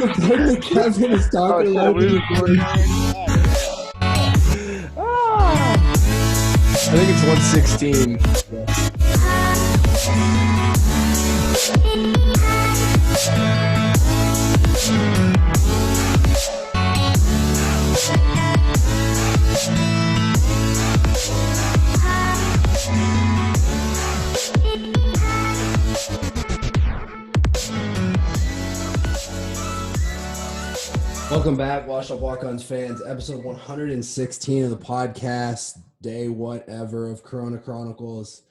Kevin is talking Oh, like I think it's 116. Welcome back, Washed Up Walkons fans. Episode 116 of the podcast, day whatever of Corona Chronicles.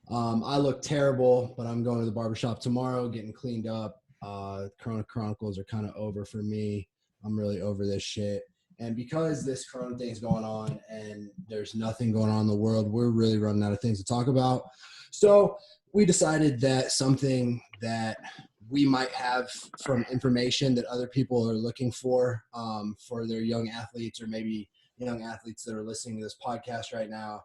I look terrible, but I'm going to the barbershop tomorrow, getting cleaned up. Corona Chronicles are kind of over for me. I'm really over this shit. And because this Corona thing is going on and there's nothing going on in the world, we're really running out of things to talk about. So we decided that something that we might have from information that other people are looking for their young athletes, or maybe young athletes that are listening to this podcast right now.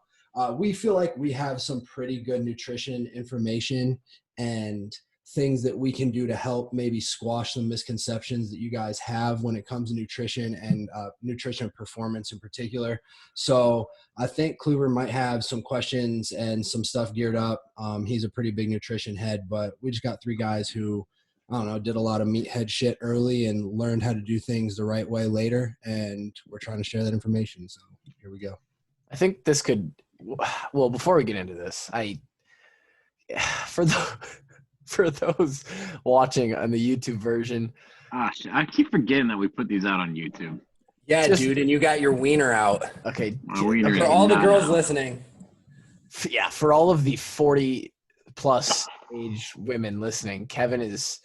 We feel like we have some pretty good nutrition information and things that we can do to help maybe squash some misconceptions that you guys have when it comes to nutrition and nutrition performance in particular. So I think Kluver might have some questions and some stuff geared up. He's a pretty big nutrition head, but we just got three guys who, I don't know, did a lot of meathead shit early and learned how to do things the right way later. And we're trying to share that information. So here we go. I think this could, well, before we get into this, for those watching on the YouTube version. Gosh, I keep forgetting that we put these out on YouTube. Yeah, dude, and you got your wiener out. Okay. For all the girls listening. Yeah, for all of the 40-plus age women listening, Kevin is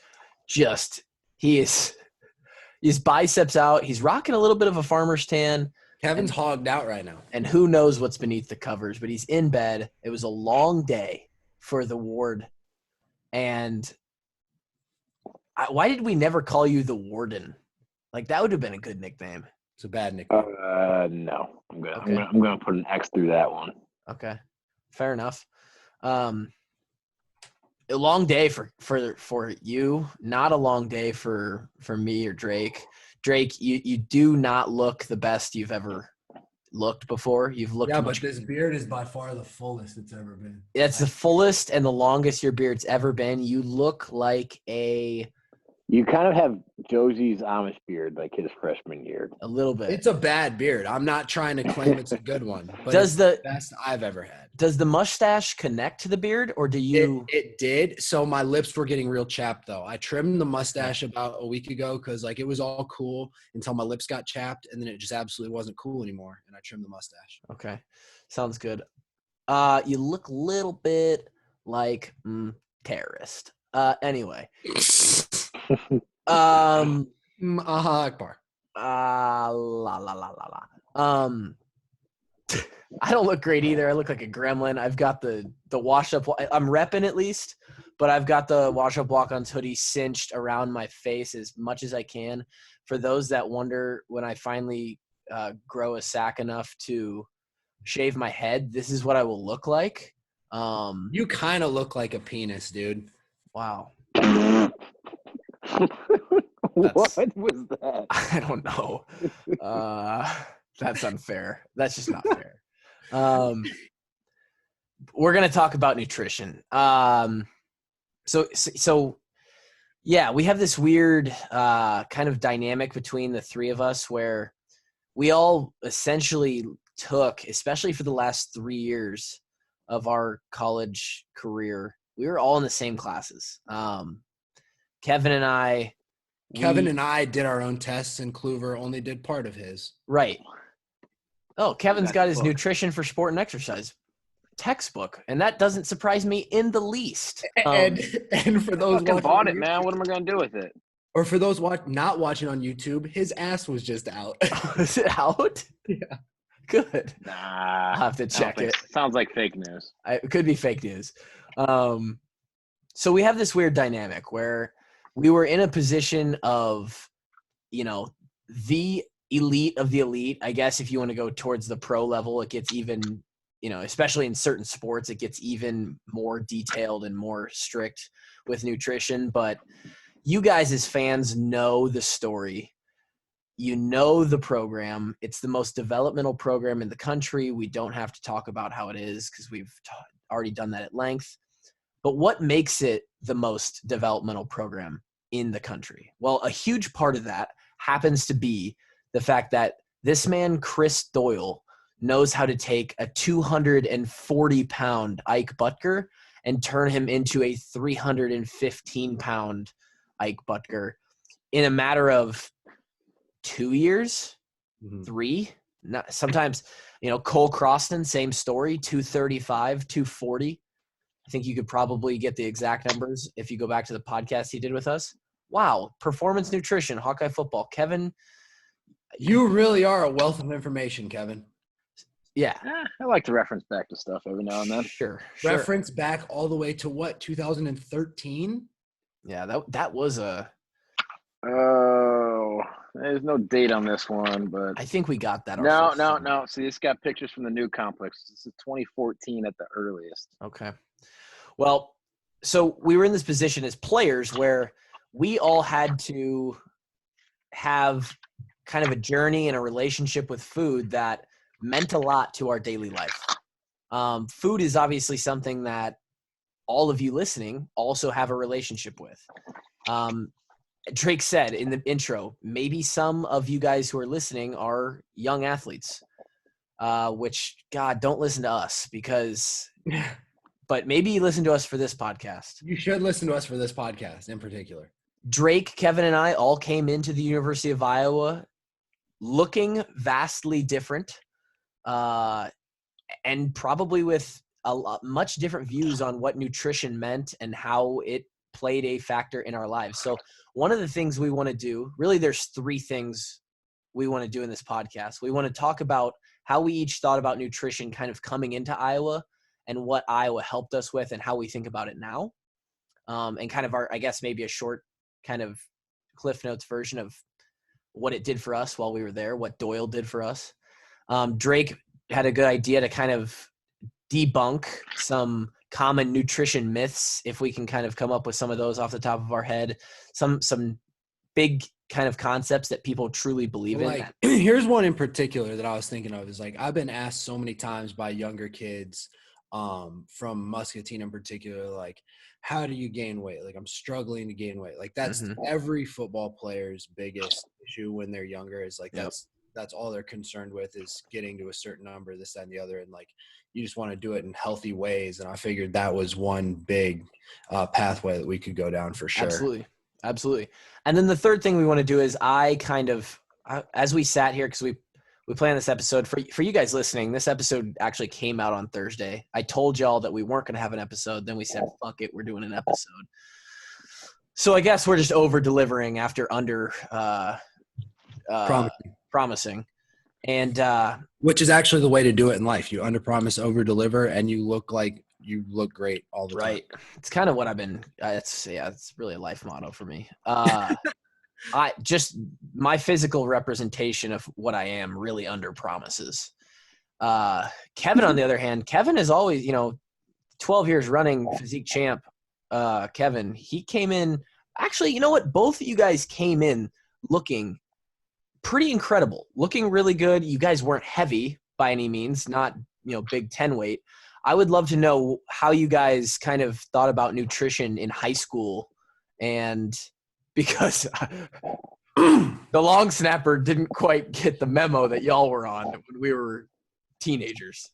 just – he's biceps out. He's rocking a little bit of a farmer's tan. Kevin's hogged out right now. And who knows what's beneath the covers, but he's in bed. It was a long day for the ward. And why did we never call you the Warden? Like, that would have been a good nickname. It's a bad nickname. No. I'm gonna put an X through that one. Okay. Fair enough. A long day for you, not a long day for me or Drake. Drake, you do not look the best you've ever looked before. You've looked but this beard is by far the fullest it's ever been. It's the fullest and the longest your beard's ever been. You look like You kind of have Josie's Amish beard, like his freshman year. A little bit. It's a bad beard. I'm not trying to claim it's a good one, but it's the best I've ever had. Does the mustache connect to the beard, or do you? It did. So my lips were getting real chapped, though. I trimmed the mustache about a week ago because like it was all cool until my lips got chapped, and then it just absolutely wasn't cool anymore, and I trimmed the mustache. Okay, sounds good. You look a little bit like terrorist. Anyway. Akbar. I don't look great either. I look like a gremlin. I've got the wash up. I'm repping at least, but I've got the wash up Walkons hoodie cinched around my face as much as I can. For those that wonder, when I finally grow a sack enough to shave my head, this is what I will look like. You kind of look like a penis, dude. Wow. What was that? I don't know. That's unfair. That's just not fair. We're going to talk about nutrition. So yeah, we have this weird kind of dynamic between the three of us where we all essentially took, especially for the last 3 years of our college career, we were all in the same classes. Kevin and I did our own tests, and Kluver only did part of his. Right. Oh, Kevin's got his nutrition for sport and exercise textbook, and that doesn't surprise me in the least. And for those I bought it, man. What am I gonna do with it? Or for those not watching on YouTube, his ass was just out. Is it out? Yeah. Good. Nah, I'll have to check it. Sounds like fake news. It could be fake news. So we have this weird dynamic where we were in a position of, the elite of the elite. I guess if you want to go towards the pro level, it gets even, especially in certain sports, it gets even more detailed and more strict with nutrition. But you guys as fans know the story. You know the program. It's the most developmental program in the country. We don't have to talk about how it is because we've already done that at length. But what makes it the most developmental program in the country? Well, a huge part of that happens to be the fact that this man, Chris Doyle, knows how to take a 240-pound Ike Butker and turn him into a 315-pound Ike Butker in a matter of 2 years, 3. Not, sometimes, Cole Croston, same story, 235, 240. I think you could probably get the exact numbers if you go back to the podcast he did with us. Wow. Performance nutrition, Hawkeye football. Kevin. You really are a wealth of information, Kevin. Yeah. I like to reference back to stuff every now and then. Sure. Reference back all the way to what, 2013? Yeah, that was a – Oh, there's no date on this one, but I think we got that. No. See, this got pictures from the new complex. This is 2014 at the earliest. Okay. Well, so we were in this position as players where we all had to have kind of a journey and a relationship with food that meant a lot to our daily life. Food is obviously something that all of you listening also have a relationship with. Drake said in the intro, maybe some of you guys who are listening are young athletes, which, God, don't listen to us because – but maybe listen to us for this podcast. You should listen to us for this podcast in particular. Drake, Kevin, and I all came into the University of Iowa looking vastly different and probably with much different views on what nutrition meant and how it played a factor in our lives. So one of the things we want to do, really there's 3 things we want to do in this podcast. We want to talk about how we each thought about nutrition kind of coming into Iowa and what Iowa helped us with and how we think about it now. And kind of I guess maybe a short kind of Cliff Notes version of what it did for us while we were there, what Doyle did for us. Drake had a good idea to kind of debunk some common nutrition myths, if we can kind of come up with some of those off the top of our head, some big kind of concepts that people truly believe in. Here's one in particular that I was thinking of is I've been asked so many times by younger kids from Muscatine in particular, how do you gain weight? I'm struggling to gain weight. That's every football player's biggest issue when they're younger is that's all they're concerned with is getting to a certain number, this, that, and the other. And you just want to do it in healthy ways. And I figured that was one big pathway that we could go down for sure. Absolutely. And then the third thing we want to do is as we sat here, because we planned this episode for you guys listening. This episode actually came out on Thursday. I told y'all that we weren't going to have an episode. Then we said, fuck it, we're doing an episode. So I guess we're just over delivering after under promising. And which is actually the way to do it in life. You under promise, over deliver, and you look great all the time. Right. It's kind of what I've been. It's really a life motto for me. My physical representation of what I am really under promises. Kevin, on the other hand, Kevin is always, 12 years running physique champ. Kevin, he came in, actually, you know what? Both of you guys came in looking pretty incredible, looking really good. You guys weren't heavy by any means, not, Big 10 weight. I would love to know how you guys kind of thought about nutrition in high school, and because the long snapper didn't quite get the memo that y'all were on when we were teenagers.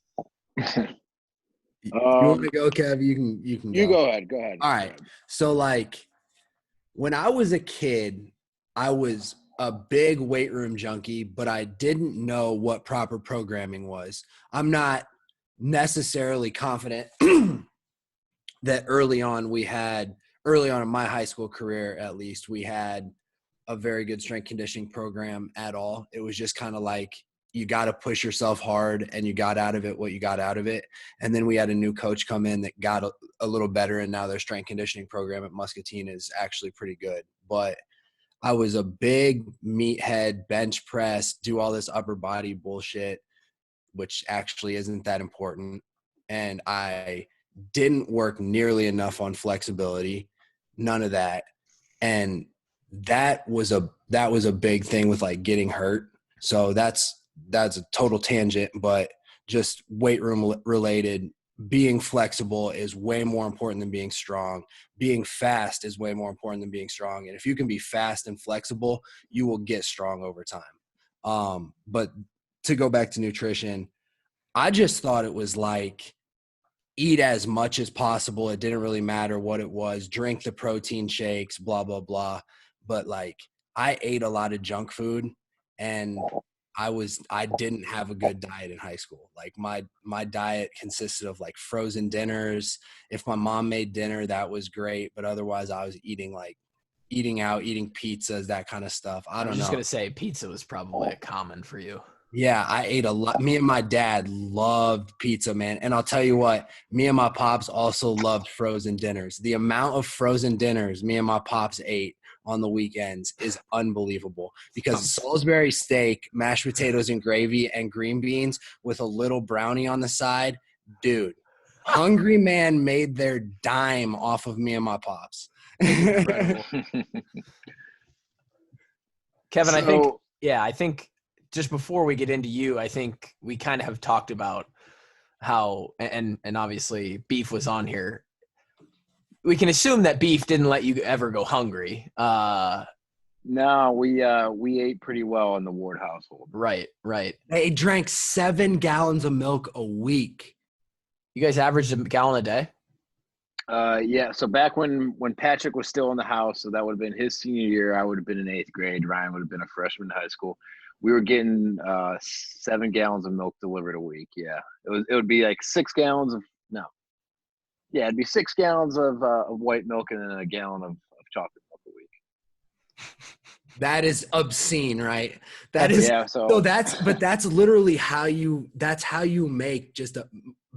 You want to go, Kev? You can. You go ahead. All right. So when I was a kid, I was a big weight room junkie, but I didn't know what proper programming was. I'm not necessarily confident that early on in my high school career, at least, we had a very good strength conditioning program at all. It was just kind of you got to push yourself hard, and you got out of it what you got out of it. And then we had a new coach come in that got a little better, and now their strength conditioning program at Muscatine is actually pretty good. But I was a big meathead, bench press, do all this upper body bullshit, which actually isn't that important. And I didn't work nearly enough on flexibility, none of that. And that was a big thing with like getting hurt. So that's a total tangent, but just weight room related. Being flexible is way more important than being strong. Being fast is way more important than being strong. And if you can be fast and flexible, you will get strong over time. But to go back to nutrition, I just thought it was like eat as much as possible. It didn't really matter what it was. Drink the protein shakes, blah, blah, blah. But like I ate a lot of junk food and I didn't have a good diet in high school. Like my diet consisted of like frozen dinners. If my mom made dinner, that was great. But otherwise I was eating out, eating pizzas, that kind of stuff. I was just going to say pizza was probably common for you. Yeah, I ate a lot. Me and my dad loved pizza, man. And I'll tell you what, me and my pops also loved frozen dinners. The amount of frozen dinners me and my pops ate on the weekends is unbelievable because Salisbury steak, mashed potatoes and gravy, and green beans with a little brownie on the side. Dude, hungry man made their dime off of me and my pops. Incredible. Kevin, I think just before we get into you, I think we kind of have talked about how, and obviously Beef was on here. We can assume that Beef didn't let you ever go hungry. No, we ate pretty well in the Ward household. Right. They drank 7 gallons of milk a week. You guys averaged a gallon a day? Yeah. So back when Patrick was still in the house, so that would have been his senior year. I would have been in 8th grade. Ryan would have been a freshman in high school. We were getting 7 gallons of milk delivered a week. Yeah, it would be like 6 gallons of no. Yeah, it'd be 6 gallons of white milk and then a gallon of chocolate milk a week. That is obscene, right? That is that's literally how you make just a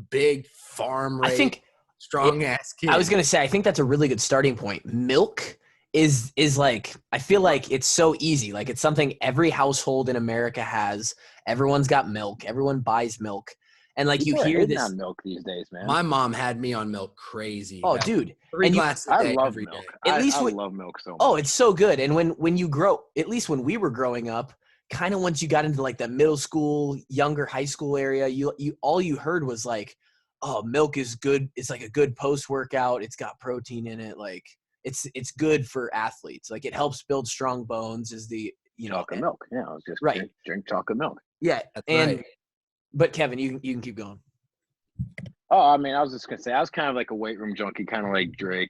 big farm rate. I think strong ass kid. I was gonna say I think that's a really good starting point. Milk is like, I feel like it's so easy. Like it's something every household in America has. Everyone's got milk. Everyone buys milk. And like People you hear this on milk these days, man. My mom had me on milk crazy. Oh, dude. 3 glasses a day. I love every milk. Day. I love milk so much. Oh, it's so good. And when you grow, at least when we were growing up, kind of once you got into like the middle school, younger high school area, you all you heard was like, oh, milk is good. It's like a good post-workout. It's got protein in it. Like it's good for athletes. Like it helps build strong bones is the, chocolate milk. Yeah, I was just right. Drink chocolate milk. Yeah. That's and right. But Kevin, you can keep going. Oh, I mean, I was just gonna say I was kind of like a weight room junkie, kind of like Drake.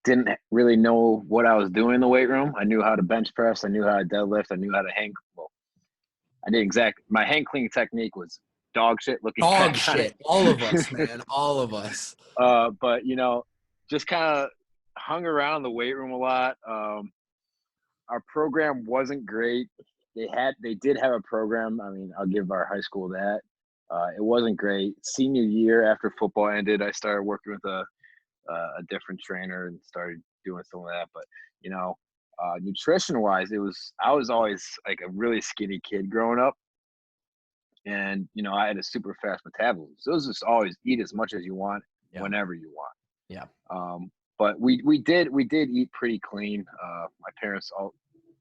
Didn't really know what I was doing in the weight room. I knew how to bench press. I knew how to deadlift. I knew how to hang. Well, I did my hang clean technique was dog shit. Dog shit. All of us, man. All of us. But just kind of hung around the weight room a lot. Our program wasn't great. They did have a program. I mean, I'll give our high school that. It wasn't great. Senior year after football ended, I started working with a different trainer and started doing some of that. But nutrition wise, I was always like a really skinny kid growing up, and I had a super fast metabolism. So it was just always eat as much as you want, whenever you want. Yeah. But we did eat pretty clean. My parents all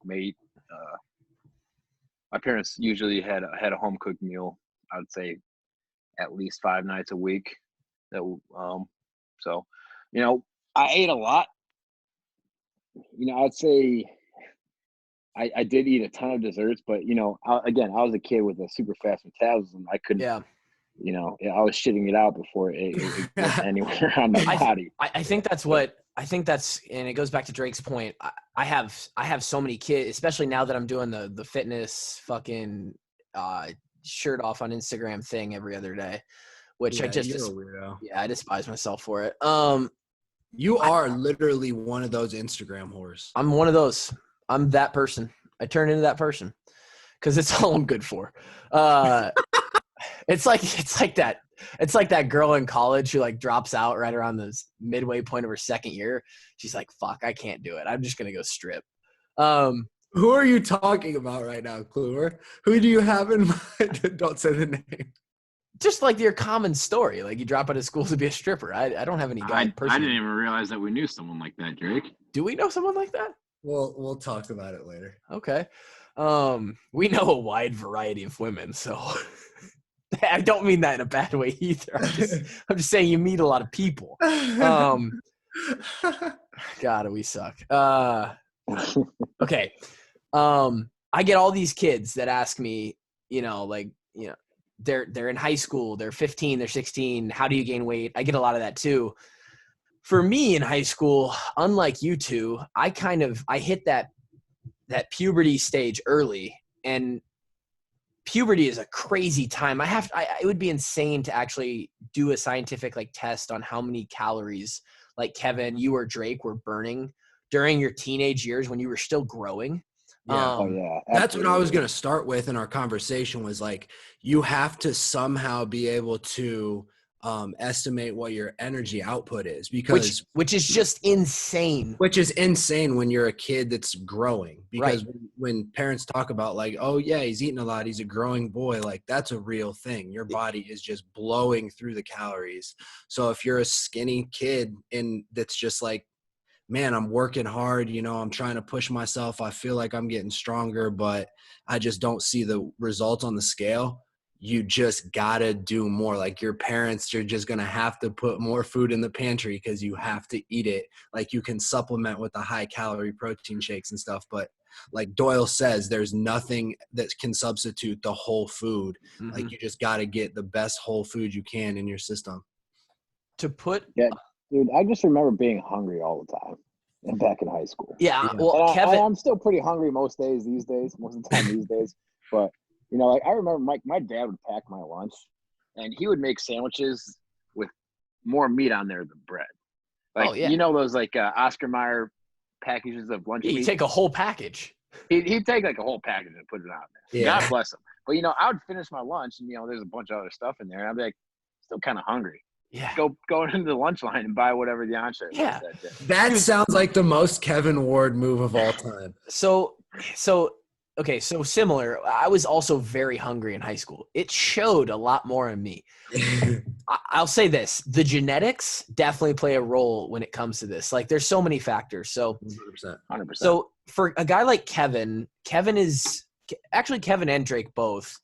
made. My parents usually had a home cooked meal. I would say at least 5 nights a week. So I ate a lot. I'd say I did eat a ton of desserts, but I was a kid with a super fast metabolism. I couldn't. Yeah. I was shitting it out before it went anywhere on my body. I think that's and it goes back to Drake's point. I have so many kids, especially now that I'm doing the fitness fucking shirt off on Instagram thing every other day, which you're a weirdo. Yeah, I despise myself for it. You are literally one of those Instagram whores. I'm one of those. I'm that person. I turn into that person because it's all I'm good for. It's like that girl in college who like drops out right around the midway point of her second year. She's like, fuck, I can't do it. I'm just going to go strip. Who are you talking about right now, Kluwer? Who do you have in mind? Don't say the name. just like your common story. Like you drop out of school to be a stripper. I don't have any guy I personally. didn't even realize that we knew someone like that, Drake. Do we know someone like that? We'll talk about it later. Okay. We know a wide variety of women, so I don't mean that in a bad way either. I'm just saying you meet a lot of people. God, we suck. Okay. I get all these kids that ask me, they're in high school, they're 15, they're 16. How do you gain weight? I get a lot of that too. For me in high school, unlike you two, I hit that puberty stage early, and puberty is a crazy time. It would be insane to actually do a scientific test on how many calories like Kevin, you or Drake were burning during your teenage years when you were still growing. Yeah. That's what I was going to start with in our conversation was you have to somehow be able to estimate what your energy output is, because which is just insane. Which is insane when you're a kid that's growing, because when parents talk about oh yeah, he's eating a lot, he's a growing boy, that's a real thing. Your body is just blowing through the calories. So if you're a skinny kid and that's just man, I'm working hard, I'm trying to push myself, I feel like I'm getting stronger, but I just don't see the results on the scale, you just gotta do more. Your parents are just gonna have to put more food in the pantry because you have to eat it. You can supplement with the high calorie protein shakes and stuff, but like Doyle says, there's nothing that can substitute the whole food. Mm-hmm. You just gotta get the best whole food you can in your system. Yeah, dude, I just remember being hungry all the time and back in high school. Yeah. Well, Kevin, I'm still pretty hungry most of the time these days, but I remember my dad would pack my lunch, and he would make sandwiches with more meat on there than bread. Those Oscar Mayer packages of lunch meat. He'd take a whole package. He'd take a whole package and put it on there. Yeah. God bless him. But I would finish my lunch, and there's a bunch of other stuff in there, and I'd be still kind of hungry. Yeah. Go into the lunch line and buy whatever the entree was that day. That sounds like the most Kevin Ward move of all time. Okay, so similar. I was also very hungry in high school. It showed a lot more in me. I'll say this. The genetics definitely play a role when it comes to this. There's so many factors. So 100%. So for a guy like Kevin and Drake both.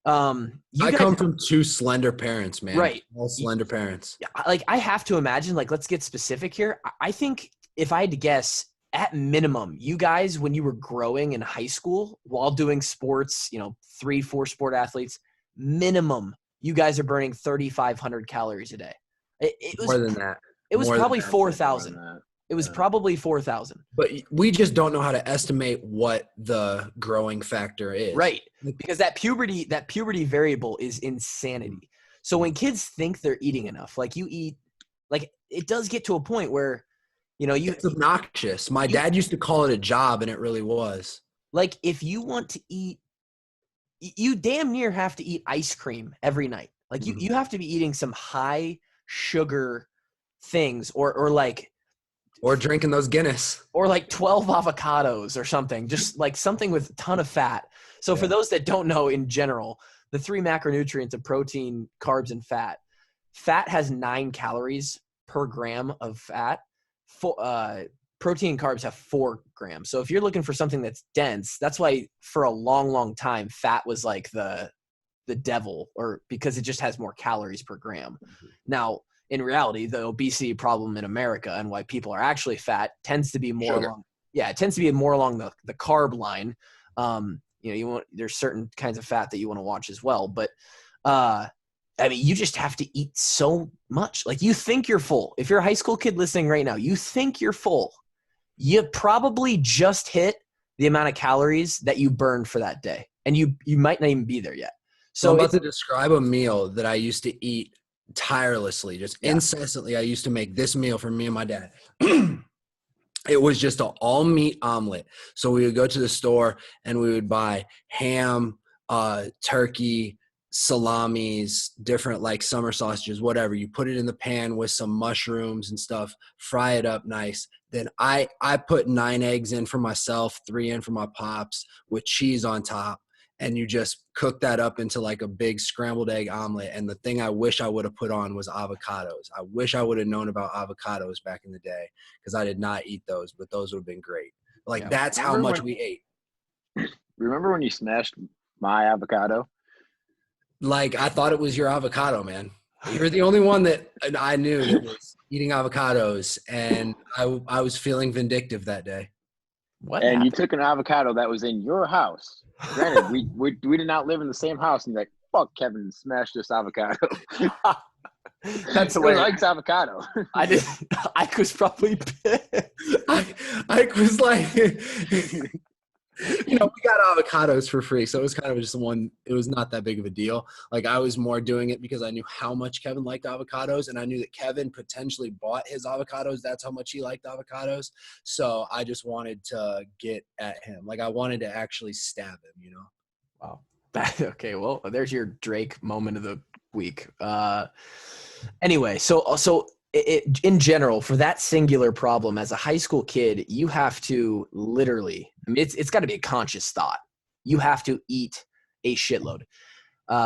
I come from two slender parents, man. Right. All slender parents. I have to imagine, let's get specific here. I think if I had to guess, at minimum, you guys, when you were growing in high school while doing sports, 3-4 sport athletes, minimum, you guys are burning 3,500 calories a day. It was more than that. It was probably 4,000. It was probably 4,000. But we just don't know how to estimate what the growing factor is. Right. Because that puberty variable is insanity. So when kids think they're eating enough, you eat, it does get to a point where, it's obnoxious. My dad used to call it a job, and it really was. If you want to eat, you damn near have to eat ice cream every night. You have to be eating some high sugar things or drinking those Guinness. Or 12 avocados or something. Just something with a ton of fat. So for those that don't know, in general, the 3 macronutrients of protein, carbs, and fat. Fat has 9 calories per gram of fat. Protein and carbs have 4 grams. So if you're looking for something that's dense, that's why for a long, long time, fat was the devil, or because it just has more calories per gram. Mm-hmm. Now, in reality, the obesity problem in America and why people are actually fat tends to be more along the carb line. There's certain kinds of fat that you want to watch as well, but you just have to eat so much. You think you're full. If you're a high school kid listening right now, you think you're full. You probably just hit the amount of calories that you burned for that day, and you might not even be there yet. So I'm about to describe a meal that I used to eat tirelessly, just incessantly. I used to make this meal for me and my dad. It was just an all meat omelet. So we would go to the store and we would buy ham, turkey, salamis, different summer sausages, whatever. You put it in the pan with some mushrooms and stuff, fry it up nice. Then I put 9 eggs in for myself, 3 in for my pops, with cheese on top. and you just cook that up into like a big scrambled egg omelet. And the thing I wish I would have put on was avocados. I wish I would have known about avocados back in the day because I did not eat those, but those would have been great. Like Yeah. that's how much we ate. Remember when you smashed my avocado? Like I thought it was your avocado, man. You're the only one that I knew that was eating avocados, and I was feeling vindictive that day. What And happened? you took an avocado that was in your house. Granted, we did not live in the same house, and you're like, fuck, Kevin, smash this avocado. That's Who hilarious. likes avocado? I did. I was probably pissed. I was like, we got avocados for free, so it was kind of just it was not that big of a deal. Like I was more doing it because I knew how much Kevin liked avocados, and I knew that Kevin potentially bought his avocados. That's how much he liked avocados. So I just wanted to get at him. Like I wanted to actually stab him, Wow. Okay, well, there's your Drake moment of the week. Anyway, so in general, for that singular problem, as a high school kid, you have to literally, I mean, it's got to be a conscious thought. You have to eat a shitload.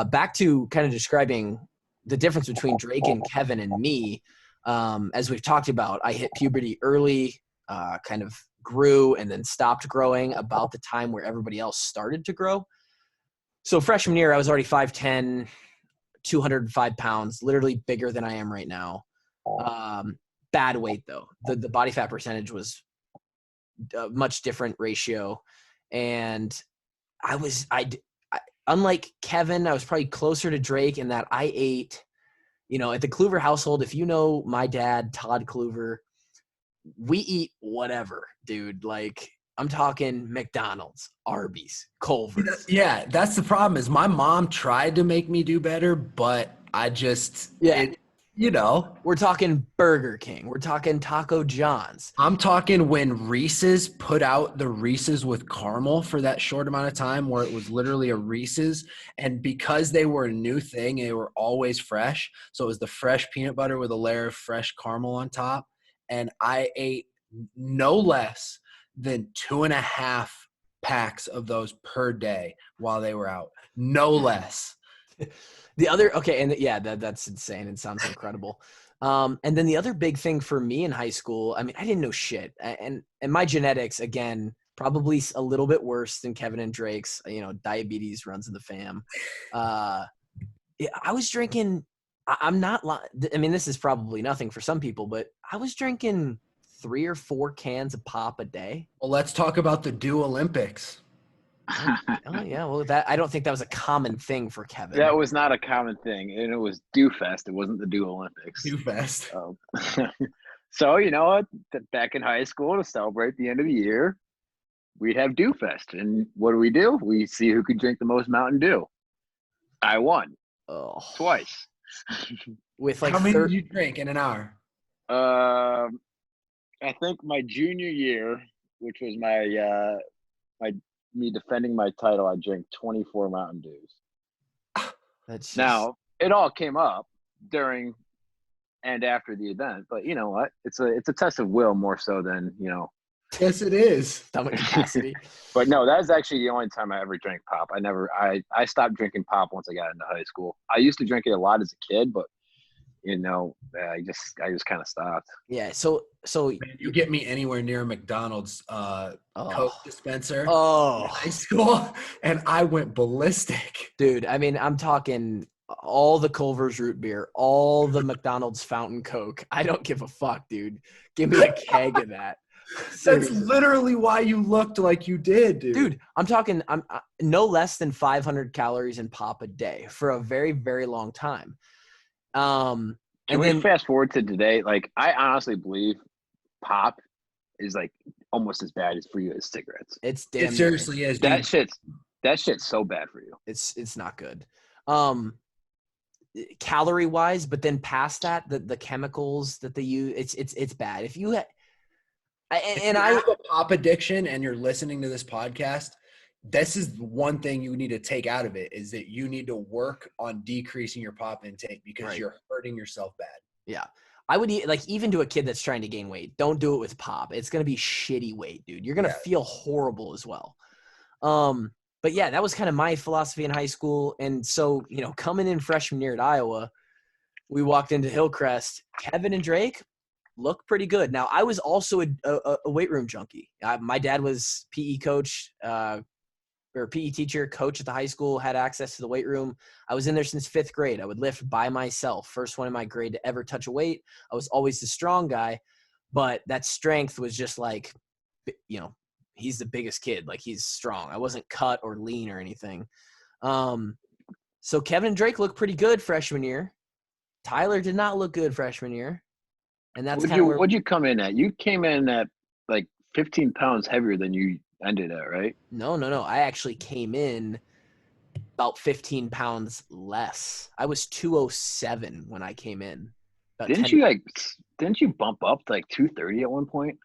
Back to kind of describing the difference between Drake and Kevin and me, as we've talked about, I hit puberty early, kind of grew and then stopped growing about the time where everybody else started to grow. So freshman year, I was already 5'10", 205 pounds, literally bigger than I am right now. Bad weight though. The body fat percentage was a much different ratio. And I unlike Kevin, I was probably closer to Drake in that I ate, at the Kluver household, if you know my dad, Todd Kluver, we eat whatever, dude. Like I'm talking McDonald's, Arby's, Culver's. Yeah, that's the problem is my mom tried to make me do better, but I just, We're talking Burger King. We're talking Taco John's. I'm talking when Reese's put out the Reese's with caramel for that short amount of time where it was literally a Reese's. And because they were a new thing, they were always fresh. So it was the fresh peanut butter with a layer of fresh caramel on top. And I ate no less than 2.5 packs of those per day while they were out. No less. That's insane. It sounds incredible. And then the other big thing for me in high school, I mean, I didn't know shit. And my genetics, again, probably a little bit worse than Kevin and Drake's. Diabetes runs in the fam. I was drinking. I'm not. I mean, this is probably nothing for some people, but I was drinking 3 or 4 cans of pop a day. Well, let's talk about the Dew Olympics. Oh yeah, well I don't think that was a common thing for Kevin. That was not a common thing, and it was Dew Fest. It wasn't the Dew Olympics. Dew Fest. So you know what? Back in high school, to celebrate the end of the year, we'd have Dew Fest, and what do? We see who could drink the most Mountain Dew. I won twice. With like how many did you drink in an hour? I think my junior year, which was me defending my title, I drank 24 Mountain Dews. Now it all came up during and after the event, but you know what? It's a test of will more so than Yes, it is. Stomach capacity. But no, that was actually the only time I ever drank pop. I stopped drinking pop once I got into high school. I used to drink it a lot as a kid, but I just kind of stopped. Yeah. So Man, you get me anywhere near a McDonald's Coke dispenser in high school, and I went ballistic. Dude, I mean, I'm talking all the Culver's root beer, all the McDonald's fountain Coke. I don't give a fuck, dude. Give me a keg of that. That's literally why you looked like you did, dude. Dude, I'm talking no less than 500 calories in pop a day for a very, very long time. Can we fast forward to today? Like, I honestly believe pop is like almost as bad as for you as cigarettes. It's damn. It seriously is, dude. That shit's so bad for you. It's not good. Calorie wise, but then past that, the chemicals that they use, it's bad. If you have a pop addiction and you're listening to this podcast, this is one thing you need to take out of it is that you need to work on decreasing your pop intake because you're hurting yourself bad. Yeah. I would even to a kid that's trying to gain weight, don't do it with pop. It's going to be shitty weight, dude. You're going to feel horrible as well. but yeah, that was kind of my philosophy in high school. And so, coming in freshman year at Iowa, we walked into Hillcrest. Kevin and Drake looked pretty good. Now, I was also a weight room junkie. My dad was PE coach, or PE teacher, coach at the high school, had access to the weight room. I was in there since 5th grade. I would lift by myself. First one in my grade to ever touch a weight. I was always the strong guy, but that strength was just like, he's the biggest kid. Like, he's strong. I wasn't cut or lean or anything. So Kevin and Drake looked pretty good freshman year. Tyler did not look good freshman year. And that's kind of where. What'd you come in at? You came in at like 15 pounds heavier than you ended at, right? No. I actually came in about 15 pounds less. I was 207 when I came in. Didn't you bump up to like 230 at one point?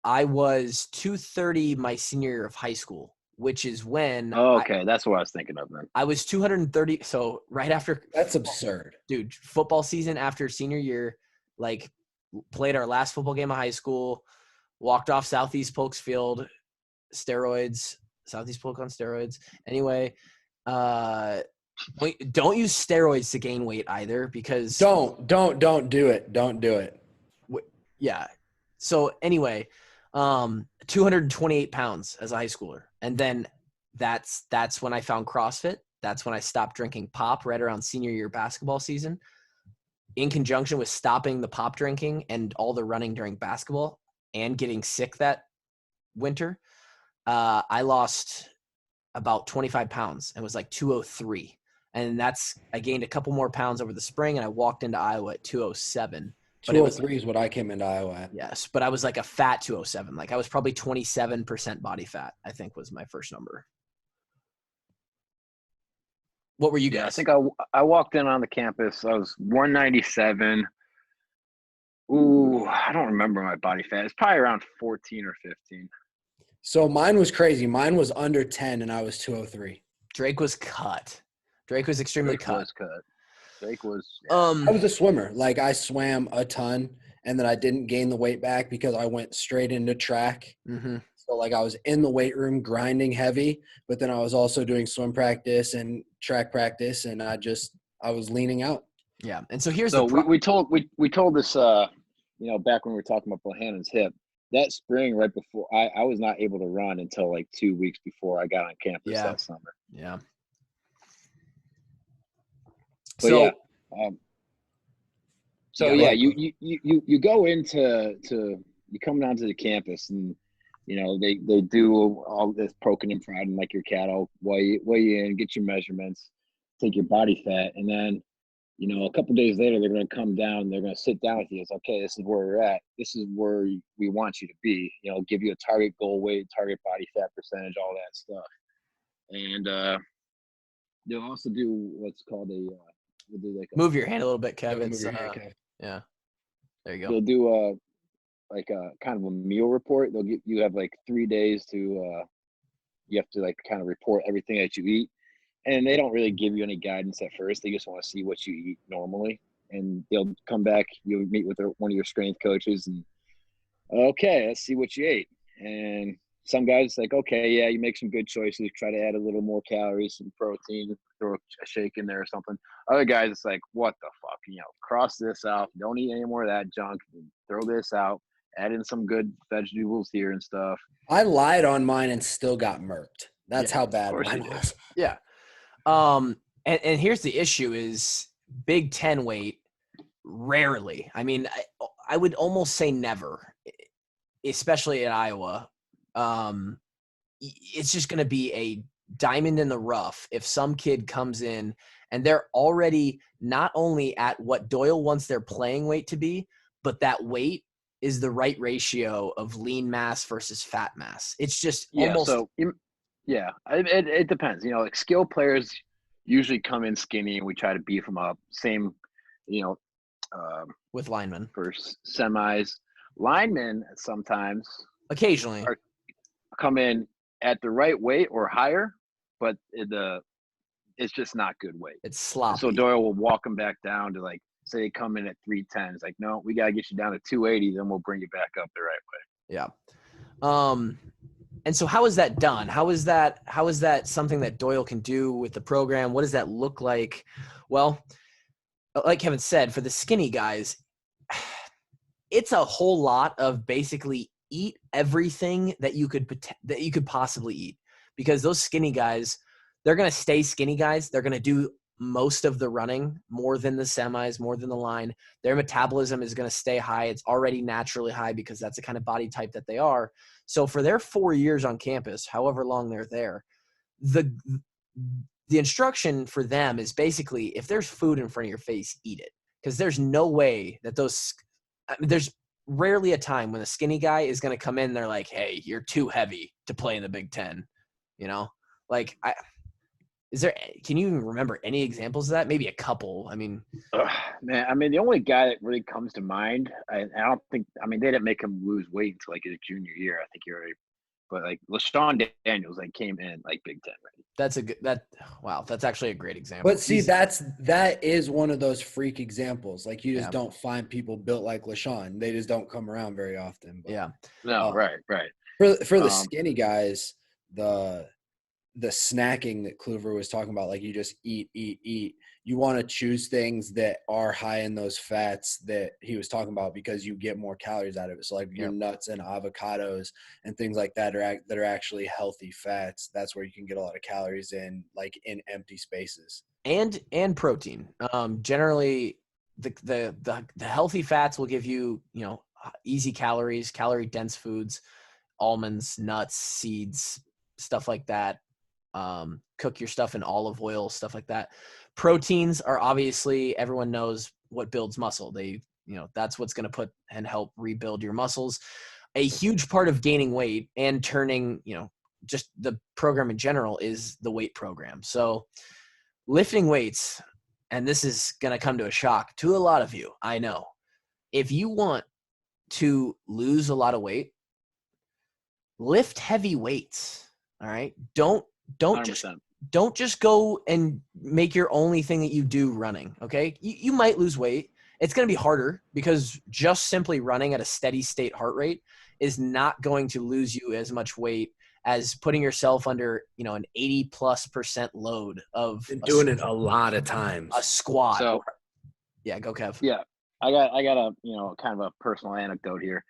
I was 230 my senior year of high school, which is when. Oh, okay. That's what I was thinking of then. I was 230. So right after. That's absurd. Dude, football season after senior year, like, played our last football game of high school, walked off Southeast Polk's field, Southeast Polk on steroids. Anyway, don't use steroids to gain weight either, because don't do it. Don't do it. Yeah. So anyway, 228 pounds as a high schooler. And then that's when I found CrossFit. That's when I stopped drinking pop right around senior year basketball season. In conjunction with stopping the pop drinking and all the running during basketball and getting sick that winter, I lost about 25 pounds and was like 203. And I gained a couple more pounds over the spring, and I walked into Iowa at 207. But 203 is what I came into Iowa at. Yes, but I was like a fat 207. Like, I was probably 27% body fat, I think was my first number. What were you guys? I think I walked in on the campus. I was 197. Ooh, I don't remember my body fat. It's probably around 14 or 15. So mine was crazy. Mine was under 10, and I was 203. Drake was cut. Drake was extremely cut. Drake was. Yeah. I was a swimmer. Like, I swam a ton, and then I didn't gain the weight back because I went straight into track. Mm-hmm. So, like, I was in the weight room grinding heavy, but then I was also doing swim practice and track practice, and I was leaning out. Yeah, and so here's we told this back when we were talking about Bohannon's hip, that spring right before I was not able to run until like 2 weeks before I got on campus that summer. Yeah. But you go into you come down to the campus, and they do all this poking and prodding like your cattle, weigh you in, get your measurements, take your body fat, and then a couple days later they're going to come down, they're going to sit down with you. It's okay, this is where we're at, this is where we want you to be, give you a target goal weight, target body fat percentage, all that stuff. And they'll also do what's called move your hand a little bit, Kevin. Yeah, there you go. They'll do a kind of a meal report. You have like 3 days to you have to like kind of report everything that you eat, and they don't really give you any guidance at first. They just want to see what you eat normally, and they'll come back. You'll meet with one of your strength coaches, and okay, let's see what you ate. And some guys like, okay, yeah, you make some good choices, try to add a little more calories, some protein, throw a shake in there or something. Other guys, it's like, what the fuck, cross this out, don't eat any more of that junk, throw this out, add in some good vegetables here and stuff. I lied on mine and still got murked. That's how bad mine was. Yeah. And here's the issue is Big Ten weight, rarely. I mean, I would almost say never, especially at Iowa. It's just going to be a diamond in the rough if some kid comes in and they're already not only at what Doyle wants their playing weight to be, but that weight is the right ratio of lean mass versus fat mass. It's just almost. So, it depends. Like skilled players usually come in skinny and we try to beef them up. Same, with linemen for semis. Linemen sometimes occasionally come in at the right weight or higher, but it's just not good weight. It's sloppy. So Doyle will walk them back down to like, say they come in at 310. It's like, no, we got to get you down to 280. Then we'll bring you back up the right way. Yeah. And so how is that done? How is that something that Doyle can do with the program? What does that look like? Well, like Kevin said, for the skinny guys, it's a whole lot of basically eat everything that you could possibly eat, because those skinny guys, they're going to stay skinny guys. They're going to do most of the running, more than the semis, more than the line. Their metabolism is going to stay high. It's already naturally high because that's the kind of body type that they are. So for their 4 years on campus, however long they're there, the instruction for them is basically, if there's food in front of your face, eat it. Because there's no way that there's rarely a time when a skinny guy is going to come in, they're like, hey, you're too heavy to play in the Big Ten. Like, can you even remember any examples of that? Maybe a couple. I mean, man, I mean, the only guy that really comes to mind, I don't think, I mean, they didn't make him lose weight until like his junior year. I think he already, but like LaShawn Daniels, like came in like Big Ten ready. Wow, that's actually a great example. But see, that is one of those freak examples. Like, you just don't find people built like LaShawn. They just don't come around very often. But, yeah. No, right. For the skinny guys, the snacking that Kluver was talking about, like, you just eat. You want to choose things that are high in those fats that he was talking about, because you get more calories out of it. So like your nuts and avocados and things like that are actually healthy fats. That's where you can get a lot of calories in, like, in empty spaces. And protein. Generally the healthy fats will give you, easy calories, calorie dense foods, almonds, nuts, seeds, stuff like that. Cook your stuff in olive oil, stuff like that. Proteins are obviously, everyone knows what builds muscle. That's what's going to put and help rebuild your muscles. A huge part of gaining weight and turning, just the program in general, is the weight program. So lifting weights, and this is going to come to a shock to a lot of you, I know. If you want to lose a lot of weight, lift heavy weights. All right. Don't 100%. just go and make your only thing that you do running. Okay. You might lose weight. It's going to be harder, because just simply running at a steady state heart rate is not going to lose you as much weight as putting yourself under, an 80+% load of doing it a lot of times. A squat. So, yeah, go Kev. Yeah. I got a, kind of a personal anecdote here.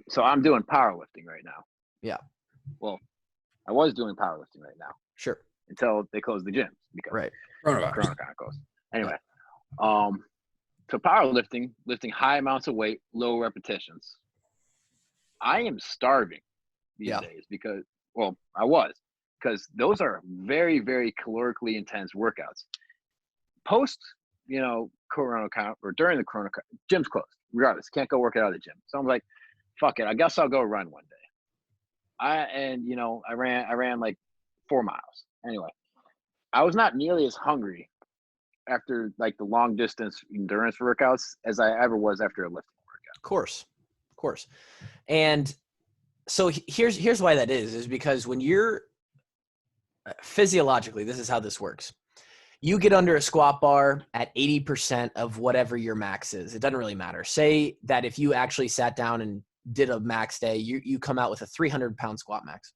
So I'm doing powerlifting right now. Yeah. Well, I was doing powerlifting right now. Sure. Until they closed the gyms, because right. Corona kind of closed. Anyway, so powerlifting, lifting high amounts of weight, low repetitions. I am starving these days because those are very, very calorically intense workouts. Post, Corona or during the Corona, gym's closed. Regardless, can't go work out at the gym. So I'm like, fuck it, I guess I'll go run one day. I ran like 4 miles. Anyway, I was not nearly as hungry after like the long distance endurance workouts as I ever was after a lifting workout. Of course. And so here's why that is because when you're physiologically, this is how this works. You get under a squat bar at 80% of whatever your max is. It doesn't really matter. Say that if you actually sat down and did a max day, you come out with a 300-pound squat max.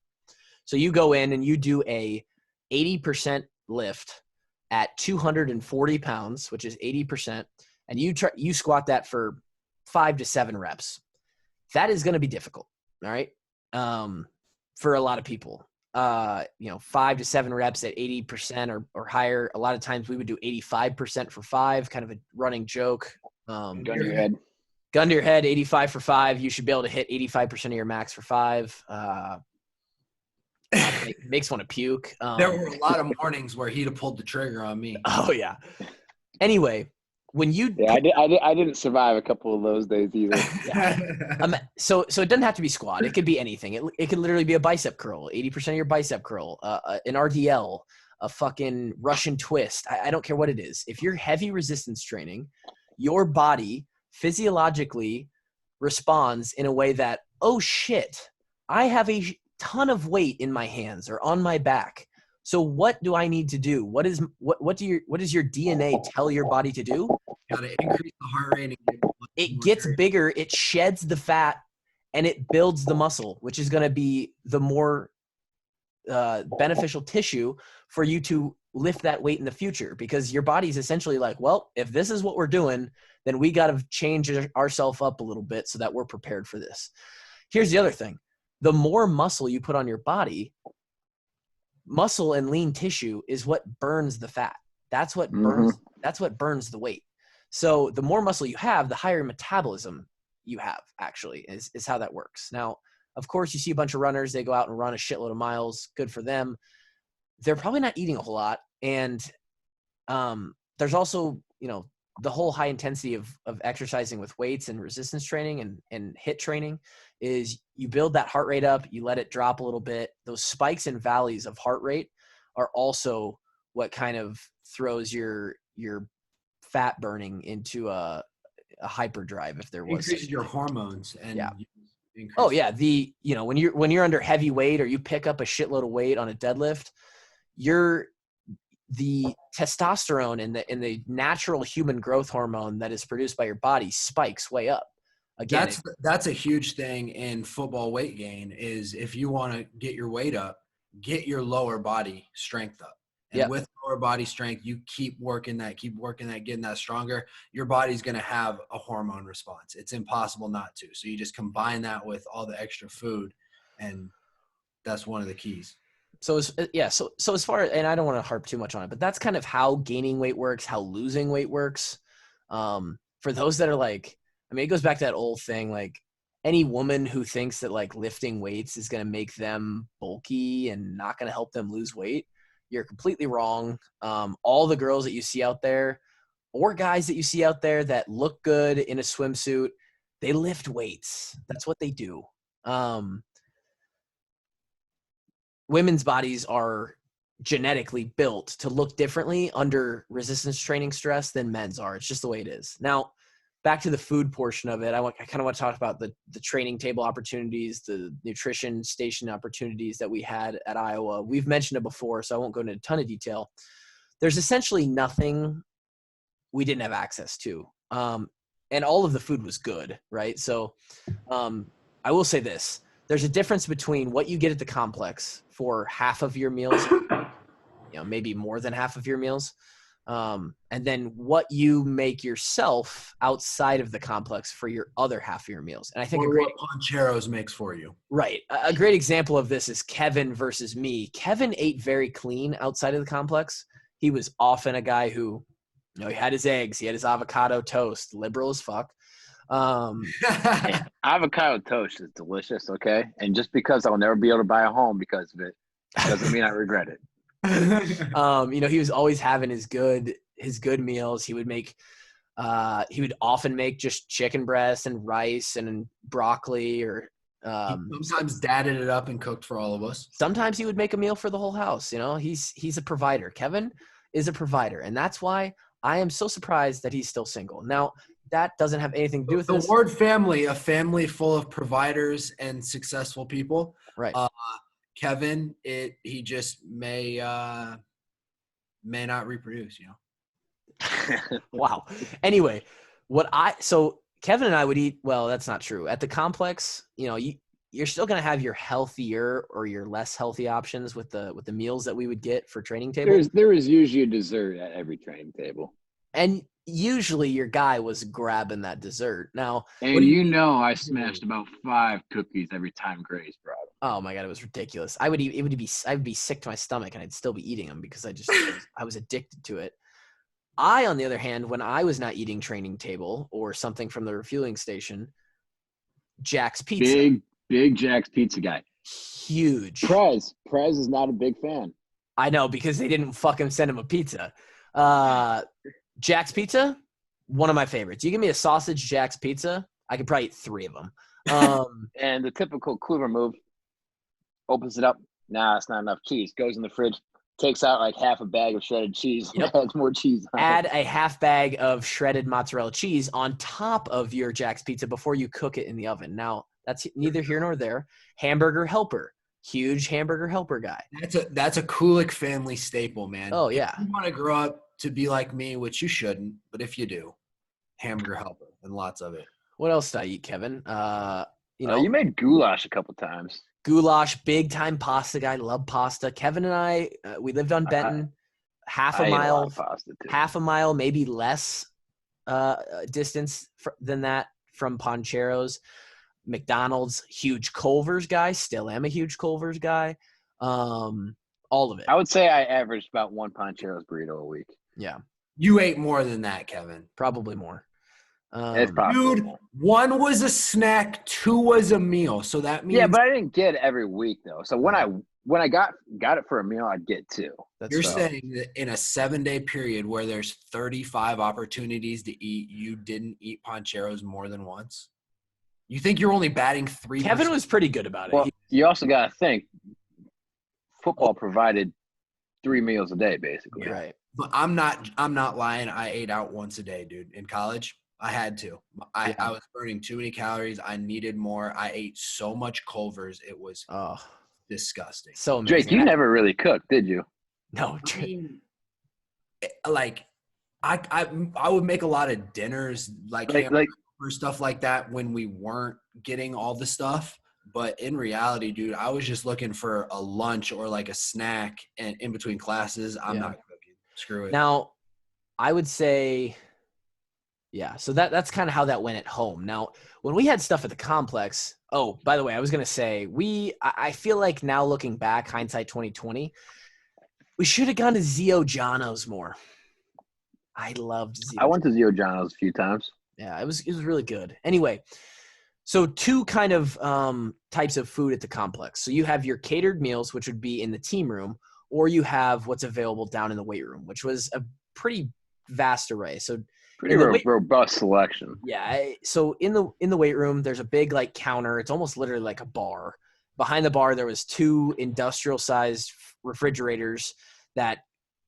So you go in and you do a 80% lift at 240 pounds, which is 80%, and you squat that for 5 to 7 reps. That is going to be difficult, all right, for a lot of people. 5 to 7 reps at 80% or higher. A lot of times we would do 85% for 5, kind of a running joke. Gun to your head. Gun to your head, 85 for 5. You should be able to hit 85% of your max for 5. It makes one to puke. There were a lot of mornings where he'd have pulled the trigger on me. Oh yeah. Anyway, when you I didn't survive a couple of those days either. Yeah. So it doesn't have to be squat. It could be anything. It could literally be a bicep curl, 80% of your bicep curl, an RDL, a fucking Russian twist. I don't care what it is. If you're heavy resistance training, your body physiologically responds in a way that, oh shit, I have a ton of weight in my hands or on my back. So what do I need to do? What does your DNA tell your body to do? Got to increase the heart rate. It gets bigger. It sheds the fat, and it builds the muscle, which is going to be the more beneficial tissue for you to lift that weight in the future, because your body's essentially like, well, if this is what we're doing, then we got to change ourselves up a little bit so that we're prepared for this. Here's the other thing. The more muscle you put on your body, muscle and lean tissue is what burns the fat. That's what burns. That's what burns the weight. So the more muscle you have, the higher metabolism you have, actually, is how that works. Now, of course, you see a bunch of runners, they go out and run a shitload of miles. Good for them. They're probably not eating a whole lot. And there's also, the whole high intensity of exercising with weights and resistance training and HIIT training is you build that heart rate up, you let it drop a little bit. Those spikes and valleys of heart rate are also what kind of throws your fat burning into a hyperdrive, if there was. Increases your hormones and Oh yeah, when you're under heavy weight or you pick up a shitload of weight on a deadlift, the testosterone and the natural human growth hormone that is produced by your body spikes way up. Again, that's a huge thing in football weight gain, is if you want to get your weight up, get your lower body strength up. And with lower body strength, you keep working that, getting that stronger. Your body's going to have a hormone response. It's impossible not to. So you just combine that with all the extra food, and that's one of the keys. So as far as, and I don't want to harp too much on it, but that's kind of how gaining weight works, how losing weight works. For those that are like, it goes back to that old thing, like any woman who thinks that like lifting weights is going to make them bulky and not going to help them lose weight, you're completely wrong. All the girls that you see out there, or guys that you see out there that look good in a swimsuit, they lift weights. That's what they do. Women's bodies are genetically built to look differently under resistance training stress than men's are. It's just the way it is. Now, back to the food portion of it, I kind of want to talk about the training table opportunities, the nutrition station opportunities that we had at Iowa. We've mentioned it before, so I won't go into a ton of detail. There's essentially nothing we didn't have access to. And all of the food was good, right? So I will say this. There's a difference between what you get at the complex for half of your meals, maybe more than half of your meals, and then what you make yourself outside of the complex for your other half of your meals. And I think what Poncheros makes for you. Right. A great example of this is Kevin versus me. Kevin ate very clean outside of the complex. He was often a guy who, he had his eggs, he had his avocado toast, liberal as fuck. Avocado toast is delicious, okay? And just because I'll never be able to buy a home because of it doesn't mean I regret it. He was always having his good meals. He would often make just chicken breast and rice and broccoli, or sometimes dadded it up and cooked for all of us. Sometimes he would make a meal for the whole house. He's a provider. Kevin is a provider, and that's why I am so surprised that he's still single. Now, that doesn't have anything to do with the word family, a family full of providers and successful people. Right. Kevin, he just may not reproduce, Wow. Anyway, so Kevin and I would eat, well, that's not true. At the complex, you're still going to have your healthier or your less healthy options with the meals that we would get for training tables. There is usually a dessert at every training table. And usually your guy was grabbing that dessert. Now, and I smashed about 5 cookies every time Grace brought them. Oh my God, it was ridiculous. I would be sick to my stomach and I'd still be eating them because I was addicted to it. I, on the other hand, when I was not eating training table or something from the refueling station, Jack's Pizza. Big Jack's Pizza guy. Huge. Prez is not a big fan. I know, because they didn't fucking send him a pizza. Jack's Pizza, one of my favorites. You give me a sausage Jack's Pizza, I could probably eat 3 of them. And the typical Kluver move, opens it up. Nah, it's not enough cheese. Goes in the fridge, takes out like half a bag of shredded cheese. Yep. Adds more cheese on Add it. a half bag of shredded mozzarella cheese on top of your Jack's Pizza before you cook it in the oven. Now, that's neither here nor there. Hamburger Helper. Huge Hamburger Helper guy. That's a Kulik family staple, man. Oh, yeah. If you want to grow up to be like me, which you shouldn't, but if you do, Hamburger Helper and lots of it. What else did I eat, Kevin? You know, you made goulash a couple times. goulash, big time pasta guy. Love pasta. Kevin and I, we lived on Benton, half a I ate a lot mile, of pasta too. maybe less distance than that from Poncheros. McDonald's, huge Culver's guy. Still am a huge Culver's guy. All of it. I would say I averaged about one Pancheros burrito a week. Yeah, You ate more than that, Kevin. probably more. It's possible. Dude, 1 was a snack, 2 was a meal. So that means Yeah, but I didn't get it every week though. So when I got it for a meal, I'd get 2. you're saying that in a 7-day period where there's 35 opportunities to eat, you didn't eat Pancheros more than once? You think you're only batting 3%? Kevin was pretty good about it. Well, you also got to think football provided 3 meals a day, basically. Right. But I'm not lying. I ate out once a day, dude. In college, I had to. I was burning too many calories. I needed more. I ate so much Culver's. It was disgusting. So amazing. Jake, you never really cooked, did you? No. I mean, like I would make a lot of dinners, like or stuff like that when we weren't getting all the stuff. But in reality, dude, I was just looking for a lunch or like a snack, and in between classes, I'm not cooking. Screw it. Now, I would say, yeah. So that's kind of how that went at home. Now, when we had stuff at the complex. Oh, by the way, I was gonna say I feel like now looking back, hindsight 2020, we should have gone to Zio Jono's more. I loved Zio. I went to Zio Jono's a few times. Yeah, it was really good. Anyway, so 2 kind of types of food at the complex. So you have your catered meals, which would be in the team room, or you have what's available down in the weight room, which was a pretty vast array. So pretty robust selection. Yeah. So in the weight room, there's a big like counter. It's almost literally like a bar. Behind the bar, there was 2 industrial-sized refrigerators that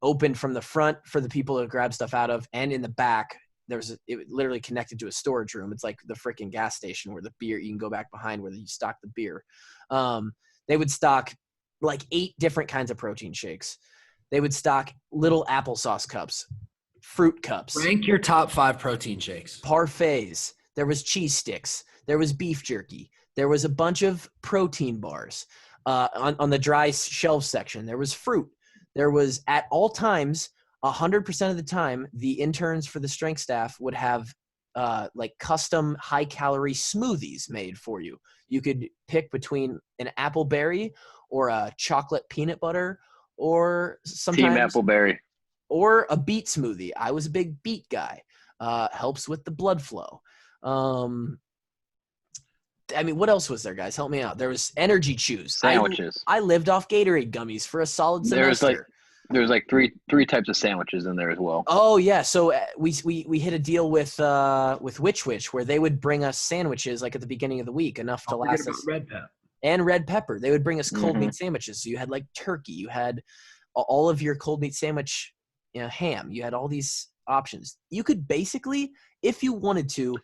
opened from the front for the people to grab stuff out of, and in the back, it literally connected to a storage room. It's like the freaking gas station where the beer, you can go back behind where you stock the beer. They would stock like 8 different kinds of protein shakes. They would stock little applesauce cups, fruit cups. Rank your top 5 protein shakes. Parfaits. There was cheese sticks. There was beef jerky. There was a bunch of protein bars. On the dry shelf section, there was fruit. There was, at all times, 100% of the time, the interns for the strength staff would have like custom high-calorie smoothies made for you. You could pick between an apple berry or a chocolate peanut butter, or sometimes Team Appleberry, or a beet smoothie. I was a big beet guy. Helps with the blood flow. I mean, what else was there, guys? Help me out. There was energy chews. Sandwiches. I lived off Gatorade gummies for a solid semester. There's like three types of sandwiches in there as well. Oh yeah, so we hit a deal with Witch where they would bring us sandwiches like at the beginning of the week, enough to last us. Red pepper. And red pepper. They would bring us cold meat sandwiches. So you had like turkey, you had all of your cold meat sandwich, ham. You had all these options. You could basically, if you wanted to,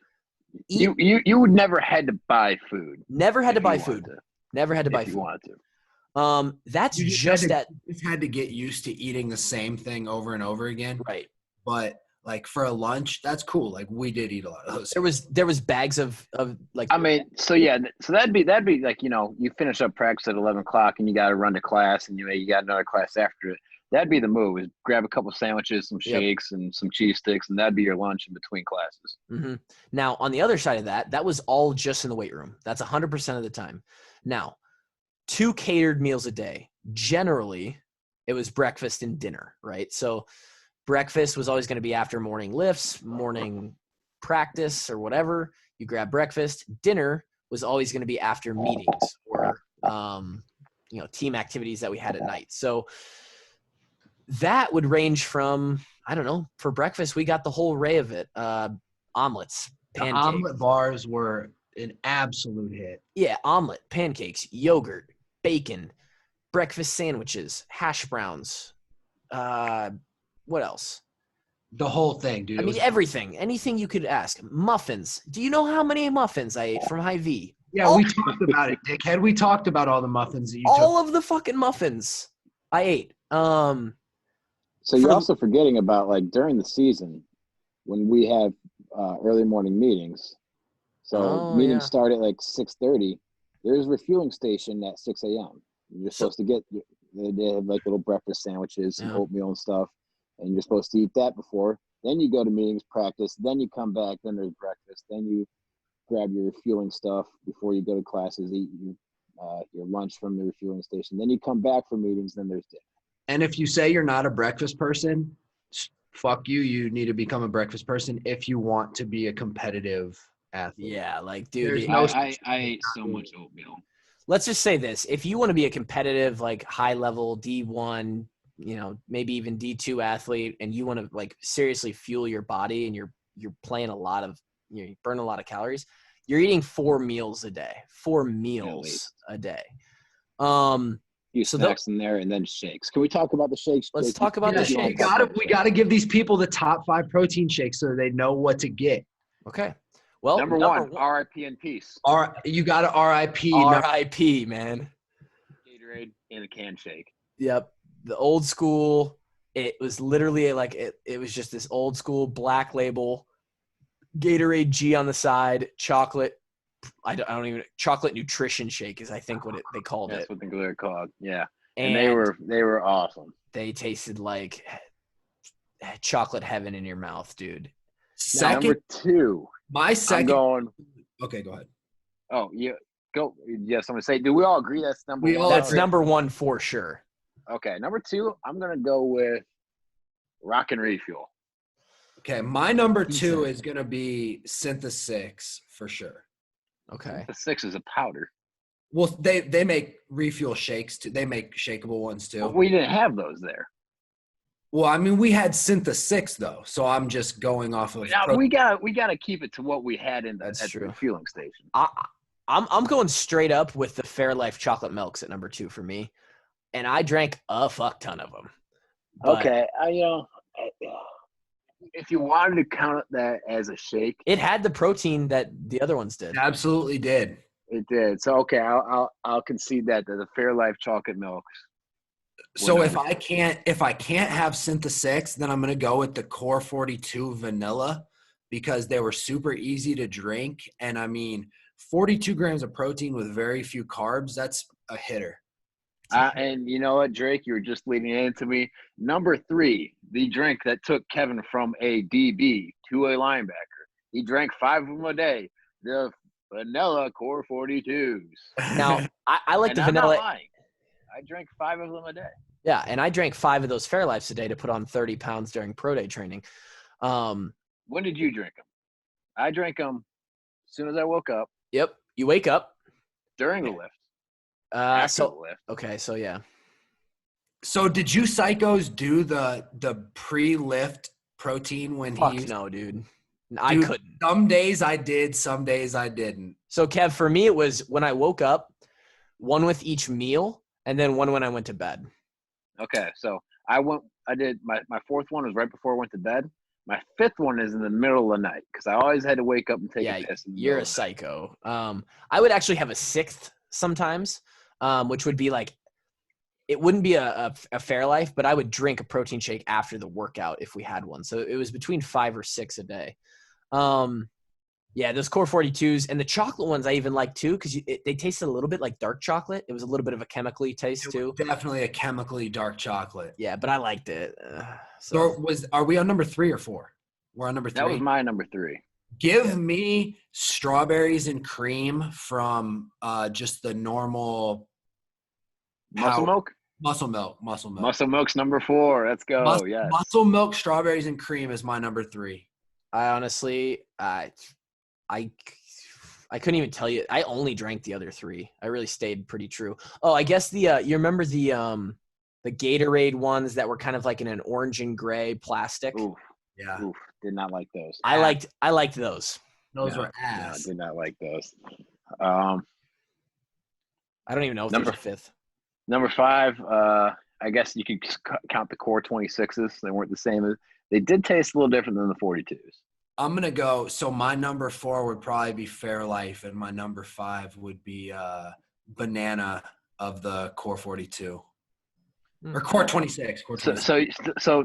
eat. You would never had to buy food. Never had to buy food. Never had to buy food. You wanted to. That's just that. You just had to get used to eating the same thing over and over again. Right. But like for a lunch, that's cool. Like we did eat a lot of those. There was bags of like. I mean, so that'd be like, you finish up practice at 11 o'clock and you got to run to class and you got another class after it. That'd be the move, is grab a couple of sandwiches, some shakes, and some cheese sticks, and that'd be your lunch in between classes. Mm-hmm. Now, on the other side of that was all just in the weight room. That's 100% of the time. Now, 2 catered meals a day. Generally, it was breakfast and dinner, right? So breakfast was always going to be after morning lifts, morning practice, or whatever. You grab breakfast. Dinner was always going to be after meetings or team activities that we had at night. So that would range from, I don't know, for breakfast, we got the whole array of it. Omelets, pancakes. The omelet bars were an absolute hit. Yeah, omelet, pancakes, yogurt, bacon, breakfast sandwiches, hash browns. What else? The whole thing, dude. I mean, everything. Anything you could ask. Muffins. Do you know how many muffins I ate from Hy-Vee? Yeah, we talked about it, dickhead. We talked about all the muffins that you took. All of the fucking muffins I ate. So you're also forgetting about, like, during the season when we have early morning meetings, So meetings start at like 6:30. There's a refueling station at 6 a.m. You're supposed to get. They have like little breakfast sandwiches, some oatmeal and stuff, and you're supposed to eat that before. Then you go to meetings, practice. Then you come back. Then there's breakfast. Then you grab your refueling stuff before you go to classes. Eat your lunch from the refueling station. Then you come back for meetings. Then there's dinner. And if you say you're not a breakfast person, fuck you. You need to become a breakfast person if you want to be a competitive athlete. Yeah, like, dude, I ate so much oatmeal. Let's just say this. If you want to be a competitive, like, high-level D1, maybe even D2 athlete, and you want to, like, seriously fuel your body and you're playing you burn a lot of calories, you're eating 4 meals a day. 4 meals a day. Few snacks in there and then shakes. Can we talk about the shakes? Let's talk about the shakes. We got to give these people the top 5 protein shakes so they know what to get. Okay. Well, number one, RIP in peace. You got to RIP. RIP, man. Gatorade in a can shake. Yep. The old school. It was literally like it was just this old school black label Gatorade G on the side, chocolate. I don't even chocolate nutrition shake is I think what they called it. That's what they were called. Yeah. And they were awesome. They tasted like chocolate heaven in your mouth, dude. Number 2. My second. Okay, go ahead. Oh, yeah. Go. Yes, I'm gonna say. Do we all agree that's number 1? That's number 1 for sure. Okay, number 2. I'm gonna go with Rock and Refuel. Okay, my number 2 is gonna be Synthesix for sure. Okay. The 6 is a powder. Well, they make refuel shakes too. They make shakeable ones too. But we didn't have those there. Well, I mean, we had Synthesix though, so I'm just going off of. Yeah, we gotta keep it to what we had at the refueling station. I'm going straight up with the Fairlife chocolate milks at number 2 for me, and I drank a fuck ton of them. Okay, if you wanted to count that as a shake, it had the protein that the other ones did. It absolutely did. It did. So okay, I'll concede that the Fairlife chocolate milks. So if I can't have Synthesix, then I'm gonna go with the Core 42 vanilla because they were super easy to drink, and I mean 42 grams of protein with very few carbs. That's a hitter. And you know what, Drake, you were just leading into me. Number 3, the drink that took Kevin from a DB to a linebacker. He drank 5 of them a day. The vanilla Core 42s. Now, I like the vanilla. I drank 5 of them a day. Yeah, and I drank 5 of those Fairlifes a day to put on 30 pounds during pro day training. When did you drink them? I drank them as soon as I woke up. Yep, you wake up during the lift. After the lift. Okay, so yeah. So did you psychos do the pre-lift protein when no, dude. I couldn't. Some days I did, some days I didn't. So Kev, for me it was when I woke up, 1 with each meal, and then 1 when I went to bed. Okay, so I did my 4th one was right before I went to bed. My 5th one is in the middle of the night because I always had to wake up and take a piss. You're a psycho. I would actually have a 6th sometimes, which would be like, it wouldn't be a Fairlife, but I would drink a protein shake after the workout if we had one. So it was between 5 or 6 a day. Yeah, those Core 42s and the chocolate ones I even like too because they tasted a little bit like dark chocolate. It was a little bit of a chemically taste too. Definitely a chemically dark chocolate. Yeah, but I liked it. Are we on number 3 or 4? We're on number 3. That was my number 3. Give me strawberries and cream from just the normal Muscle milk. Muscle milk. Muscle milk's number 4. Let's go. Yes. Muscle milk, strawberries, and cream is my number 3. I honestly, I couldn't even tell you. I only drank the other 3. I really stayed pretty true. Oh, I guess you remember the Gatorade ones that were kind of like in an orange and gray plastic. Oof. Yeah. Oof. Did not like those. I liked those. Those were ass. No, did not like those. I don't even know if there's a 5th. Number 5, I guess you could count the Core 26s. They weren't the same as. They did taste a little different than the 42s. I'm going to go. So my number 4 would probably be Fairlife, and my number 5 would be Banana of the Core 42. Or Core 26. Core 26. So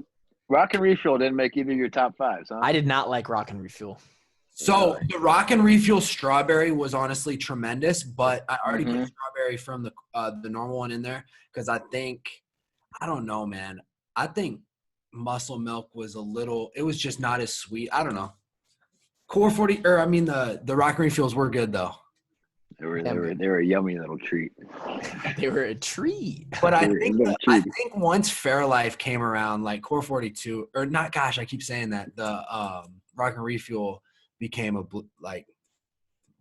Rock and Refuel didn't make either of your top 5s, huh? I did not like Rock and Refuel. So the Rock and Refuel strawberry was honestly tremendous, but I already put strawberry from the normal one in there because I don't know, man. I think Muscle Milk was it was just not as sweet. I don't know. Core 40, the Rock and Refuels were good though. They were a yummy little treat. They were a treat. But I think once Fairlife came around, like Core 42, or not, gosh, I keep saying that, the Rock and Refuel became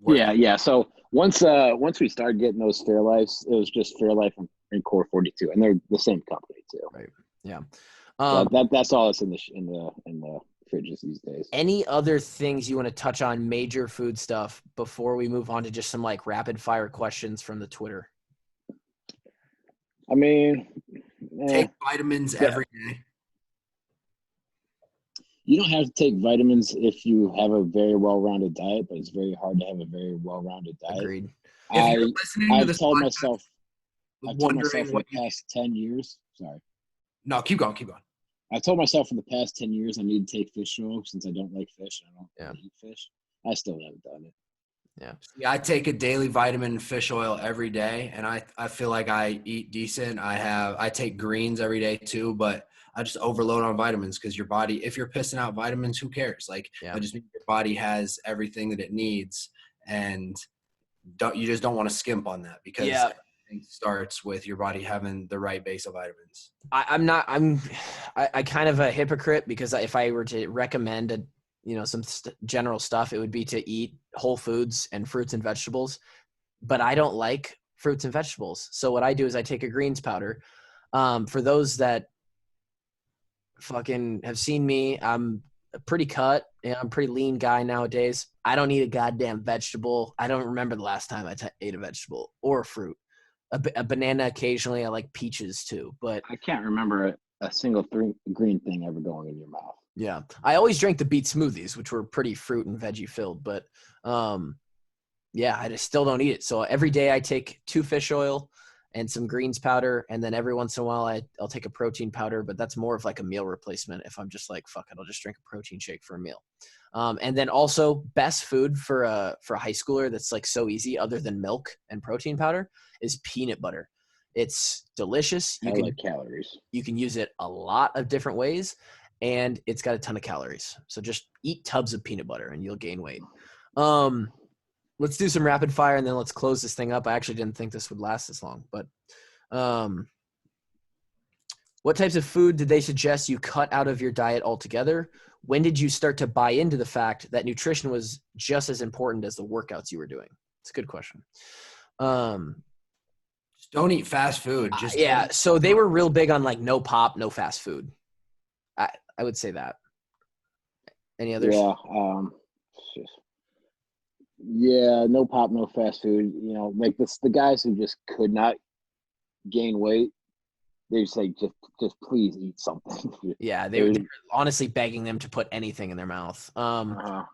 Yeah. So once we started getting those Fairlifes, it was just Fairlife and Core 42, and they're the same company too. Right. Yeah. That's all that's in the fridges these days. Any other things you want to touch on, major food stuff, before we move on to just some like rapid fire questions from the Twitter? I mean, take vitamins every day. You don't have to take vitamins if you have a very well-rounded diet, but it's very hard to have a very well-rounded diet. Agreed. I've told myself for the past 10 years. Sorry. No, keep going. I told myself for the past 10 years I need to take fish oil since I don't like fish. I don't eat fish. I still haven't done it. Yeah, I take a daily vitamin fish oil every day, and I feel like I eat decent. I take greens every day too, but I just overload on vitamins because your body, if you're pissing out vitamins, who cares? Like, I just mean your body has everything that it needs, and you just don't want to skimp on that because everything starts with your body having the right base of vitamins. I'm kind of a hypocrite because if I were to recommend some general stuff, it would be to eat whole foods and fruits and vegetables, but I don't like fruits and vegetables. So what I do is I take a greens powder. For those that fucking have seen me, I'm pretty cut. I'm a pretty lean guy nowadays. I don't eat a goddamn vegetable. I don't remember the last time I ate a vegetable or a fruit. A banana occasionally. I like peaches too, but I can't remember a single green thing ever going in your mouth. Yeah. I always drank the beet smoothies, which were pretty fruit and veggie filled, but I just still don't eat it. So every day I take 2 fish oil and some greens powder, and then every once in a while I'll take a protein powder, but that's more of like a meal replacement. If I'm just like, fuck it, I'll just drink a protein shake for a meal. And then also best food for a high schooler that's like so easy other than milk and protein powder is peanut butter. It's delicious. I like calories. You can use it a lot of different ways, and it's got a ton of calories. So just eat tubs of peanut butter and you'll gain weight. Let's do some rapid fire and then let's close this thing up. I actually didn't think this would last this long, but what types of food did they suggest you cut out of your diet altogether? When did you start to buy into the fact that nutrition was just as important as the workouts you were doing? It's a good question. Just don't eat fast food. So they were real big on like no pop, no fast food. I would say that. Any others? No pop, no fast food. You know, like the guys who just could not gain weight, they just like just please eat something. They were honestly begging them to put anything in their mouth. I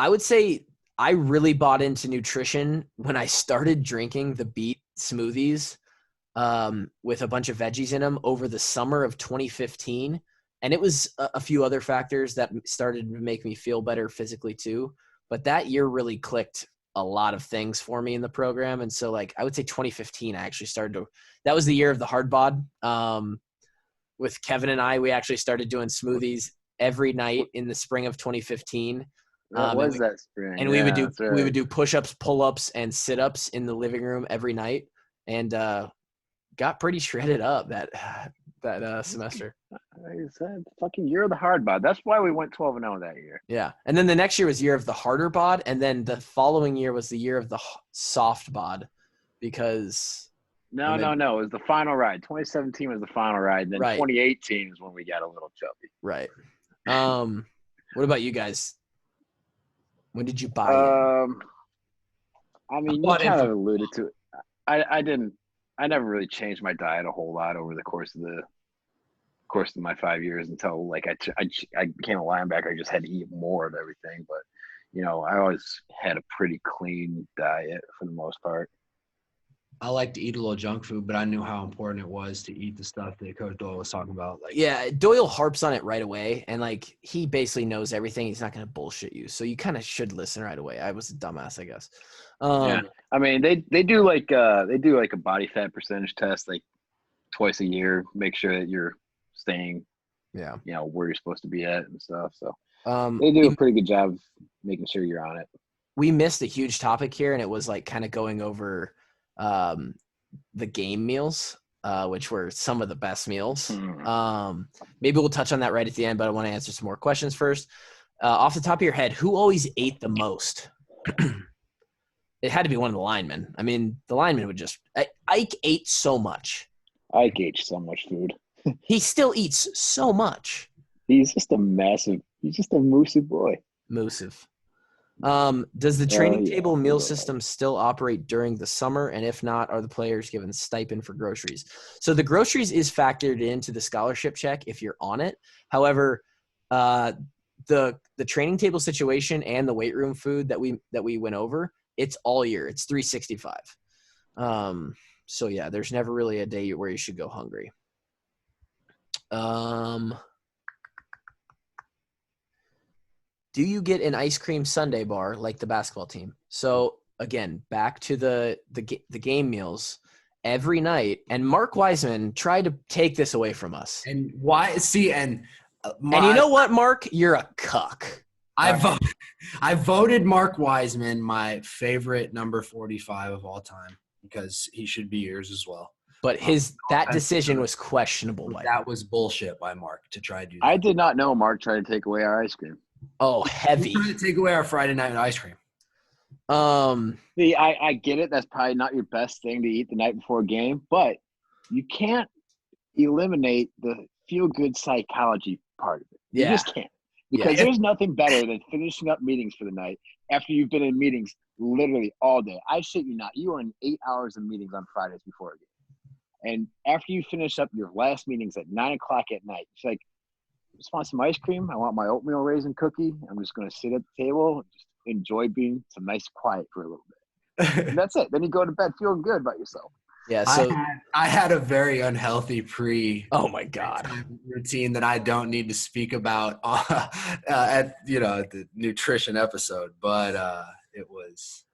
would say I really bought into nutrition when I started drinking the beet smoothies with a bunch of veggies in them over the summer of 2015. And it was a few other factors that started to make me feel better physically too. But that year really clicked a lot of things for me in the program. And so like, I would say 2015, I actually that was the year of the hard bod. With Kevin and I, we actually started doing smoothies every night in the spring of 2015. That spring? And we would do push-ups, pull-ups, and sit-ups in the living room every night, and got pretty shredded up that semester. Like I said, fucking year of the hard bod. That's why we went 12-0 that year. Yeah, and then the next year was year of the harder bod, and then the following year was the year of the soft bod, because no, it was the final ride. 2017 was the final ride, and then 2018 is when we got a little chubby. Right. What about you guys? When did you buy in? I mean, you kind of alluded to it. I never really changed my diet a whole lot over the course of my 5 years until like I became a linebacker. I just had to eat more of everything, but you know, I always had a pretty clean diet for the most part. I like to eat a little junk food, but I knew how important it was to eat the stuff that Coach Doyle was talking about. Like, yeah, Doyle harps on it right away, and like he basically knows everything. He's not going to bullshit you, so you kind of should listen right away. I was a dumbass, I guess. Yeah, I mean they do like a body fat percentage test like twice a year, make sure that you're staying, yeah, where you're supposed to be at and stuff. So they do a pretty good job of making sure you're on it. We missed a huge topic here, and it was like kind of going over the game meals, which were some of the best meals. Maybe we'll touch on that right at the end, but I want to answer some more questions first. Off the top of your head, who always ate the most? It had to be one of the linemen. I mean, the lineman would just – Ike ate so much. Ike ate so much food. He still eats so much. He's just a moosive boy. Moosive. Does the training table meal system still operate during the summer? And if not, are the players given stipend for groceries? So the groceries is factored into the scholarship check if you're on it. However, the training table situation and the weight room food that we went over, it's all year. It's 365. So yeah, there's never really a day where you should go hungry. Do you get an ice cream sundae bar like the basketball team? So again, back to the game meals every night. And Mark Wiseman tried to take this away from us. And why? See, and you know what, Mark? You're a cuck. I voted Mark Wiseman my favorite number 45 of all time because he should be yours as well. But that decision was questionable. That was bullshit by Mark to try to do that. I did not know Mark tried to take away our ice cream. Oh, heavy. He's trying to take away our Friday night ice cream. See, I get it. That's probably not your best thing to eat the night before a game, but you can't eliminate the feel-good psychology part of it. You just can't. Because there's nothing better than finishing up meetings for the night after you've been in meetings literally all day. I shit you not. You were in 8 hours of meetings on Fridays before a game. And after you finish up your last meetings at 9 o'clock at night, it's like, I just want some ice cream. I want my oatmeal raisin cookie. I'm just going to sit at the table and just enjoy being some nice quiet for a little bit. And that's it. Then you go to bed feeling good about yourself. Yeah, so I had a very unhealthy oh my god routine that I don't need to speak about at the nutrition episode, but it was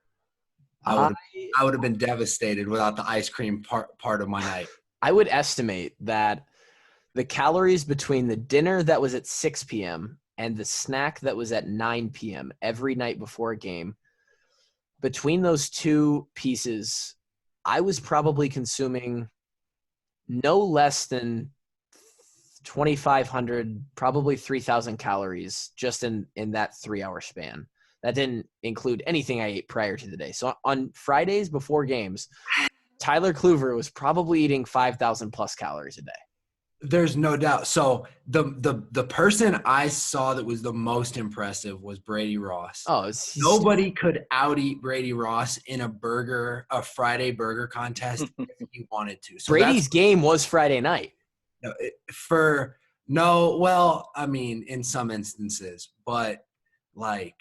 I would have been devastated without the ice cream part of my night. I would estimate that the calories between the dinner that was at 6 p.m. and the snack that was at 9 p.m. every night before a game, between those two pieces, I was probably consuming no less than 2,500, probably 3,000 calories just in that 3-hour span. That didn't include anything I ate prior to the day. So on Fridays before games, Tyler Kluver was probably eating 5,000 plus calories a day. There's no doubt. So the person I saw that was the most impressive was Brady Ross. Oh, nobody could out-eat Brady Ross in a Friday burger contest if he wanted to. So Brady's game was Friday night. In some instances, but like,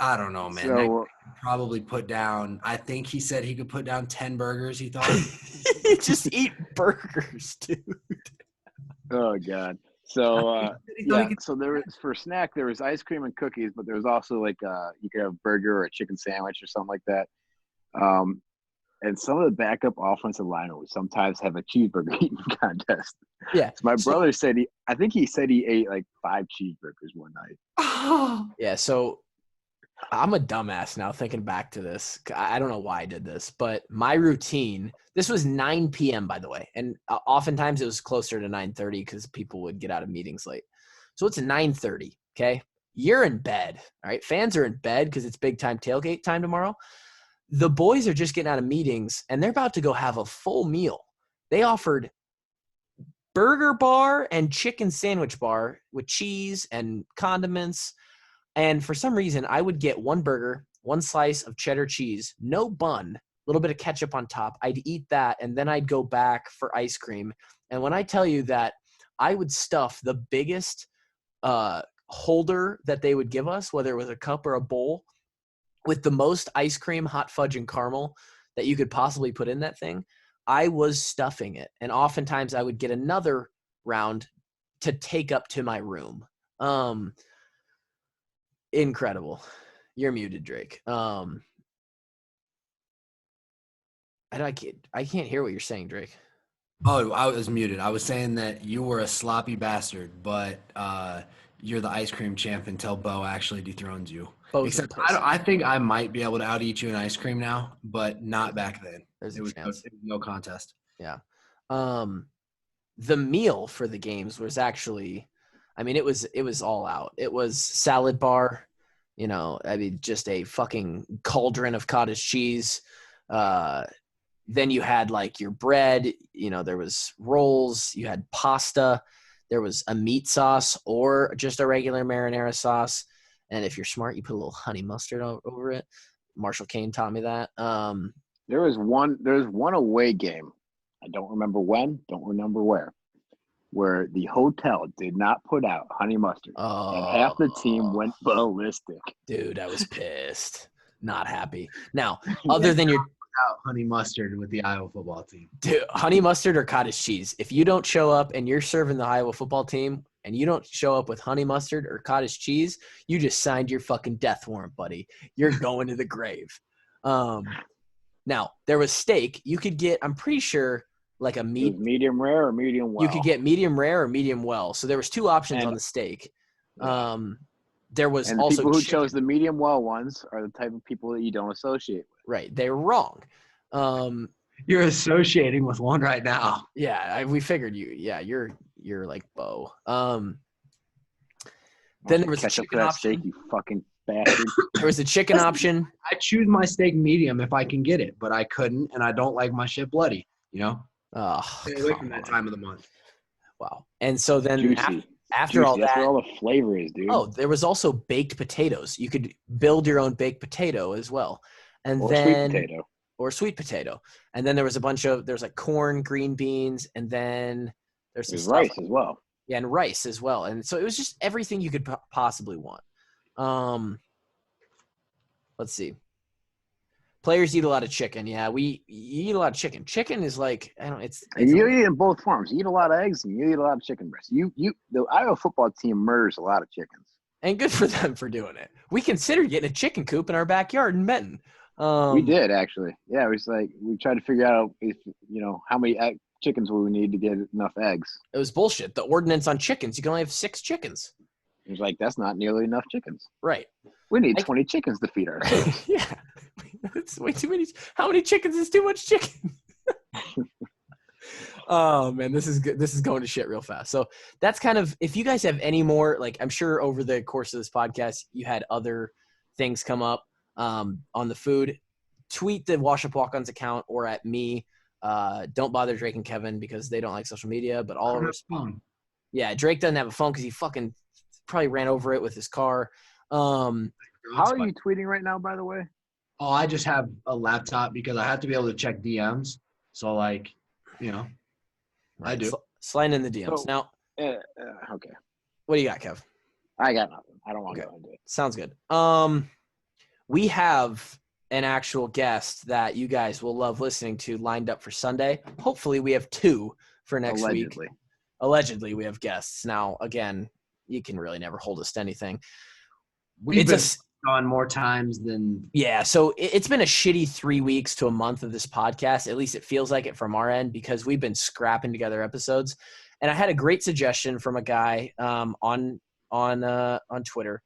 I don't know, man. So, probably put down. I think he said he could put down 10 burgers. He thought. Just eat burgers, dude. Oh god. So So there was for snack there was ice cream and cookies, but there was also like you could have a burger or a chicken sandwich or something like that. And some of the backup offensive linemen would sometimes have a cheeseburger eating contest. Yeah. So my brother said he ate like 5 cheeseburgers one night. Yeah. So I'm a dumbass now thinking back to this. I don't know why I did this, but my routine, this was 9 p.m. by the way. And oftentimes it was closer to 9:30 because people would get out of meetings late. So it's 9:30. Okay. You're in bed. All right. Fans are in bed because it's big time tailgate time tomorrow. The boys are just getting out of meetings and they're about to go have a full meal. They offered burger bar and chicken sandwich bar with cheese and condiments. And for some reason, I would get one burger, one slice of cheddar cheese, no bun, a little bit of ketchup on top. I'd eat that, and then I'd go back for ice cream. And when I tell you that I would stuff the biggest holder that they would give us, whether it was a cup or a bowl, with the most ice cream, hot fudge, and caramel, that you could possibly put in that thing, I was stuffing it. And oftentimes I would get another round to take up to my room. Incredible. You're muted, Drake. I can't hear what you're saying, Drake. Oh, I was muted. I was saying that you were a sloppy bastard, but you're the ice cream champ until Bo actually dethrones you. Except I think I might be able to out-eat you in ice cream now, but not back then. There's it was no contest. Yeah. The meal for the games was actually, I mean, it was all out. It was salad bar, just a fucking cauldron of cottage cheese. Then you had like your bread, there was rolls, you had pasta, there was a meat sauce or just a regular marinara sauce. And if you're smart, you put a little honey mustard over it. Marshall Kane taught me that. There was one away game. I don't remember when, don't remember where the hotel did not put out honey mustard. And half the team went ballistic. Dude, I was pissed. Not happy. Now, other than your out honey mustard with the Iowa football team. Dude, honey mustard or cottage cheese. If you don't show up and you're serving the Iowa football team and you don't show up with honey mustard or cottage cheese, you just signed your fucking death warrant, buddy. You're going to the grave. Now, there was steak. You could get, I'm pretty sure, like a medium rare or medium well. You could get medium rare or medium well. So there was two options on the steak. There was and the also people who chose the medium well ones are the type of people that you don't associate with. Right. They're wrong. You're associating with one right now. Yeah, we figured you. Yeah, you're like Bo. Then there was a chicken option. Steak, you fucking bastard. There was a chicken option. I choose my steak medium if I can get it, but I couldn't, and I don't like my shit bloody. Stay away from that time of the month. Wow. And so then after all that, that's where all the flavor is, dude. Oh, there was also baked potatoes. You could build your own baked potato as well. And then sweet potato. And then there was there's like corn, green beans, and then there's rice as well. Yeah, and rice as well. And so it was just everything you could possibly want. Let's see. Players eat a lot of chicken. Yeah, you eat a lot of chicken. Chicken is like, you eat in both forms. You eat a lot of eggs and you eat a lot of chicken breasts. The Iowa football team murders a lot of chickens. And good for them for doing it. We considered getting a chicken coop in our backyard in Benton. We did actually. Yeah, it was like we tried to figure out if how many chickens will we need to get enough eggs. It was bullshit. The ordinance on chickens, you can only have 6 chickens. It was like that's not nearly enough chickens. Right. We need 20 chickens to feed ourselves. Yeah. That's way too many. How many chickens is too much chicken? Oh man, this is good. This is going to shit real fast. So that's kind of, if you guys have any more, like I'm sure over the course of this podcast, you had other things come up on the food. Tweet the Wash Up Walk-Ons account or at me. Don't bother Drake and Kevin because they don't like social media, but all of us. Yeah, Drake doesn't have a phone because he fucking probably ran over it with his car. How are you tweeting right now, by the way? Oh, I just have a laptop because I have to be able to check DMs. So, like, I do. Slide in the DMs. So, now, okay. What do you got, Kev? I got nothing. I don't want to go into it. Sounds good. We have an actual guest that you guys will love listening to lined up for Sunday. Hopefully, we have 2 for next week. Allegedly, we have guests. Now, again, you can really never hold us to anything. We've been on more times than – Yeah, so it's been a shitty 3 weeks to a month of this podcast. At least it feels like it from our end because we've been scrapping together episodes. And I had a great suggestion from a guy on Twitter.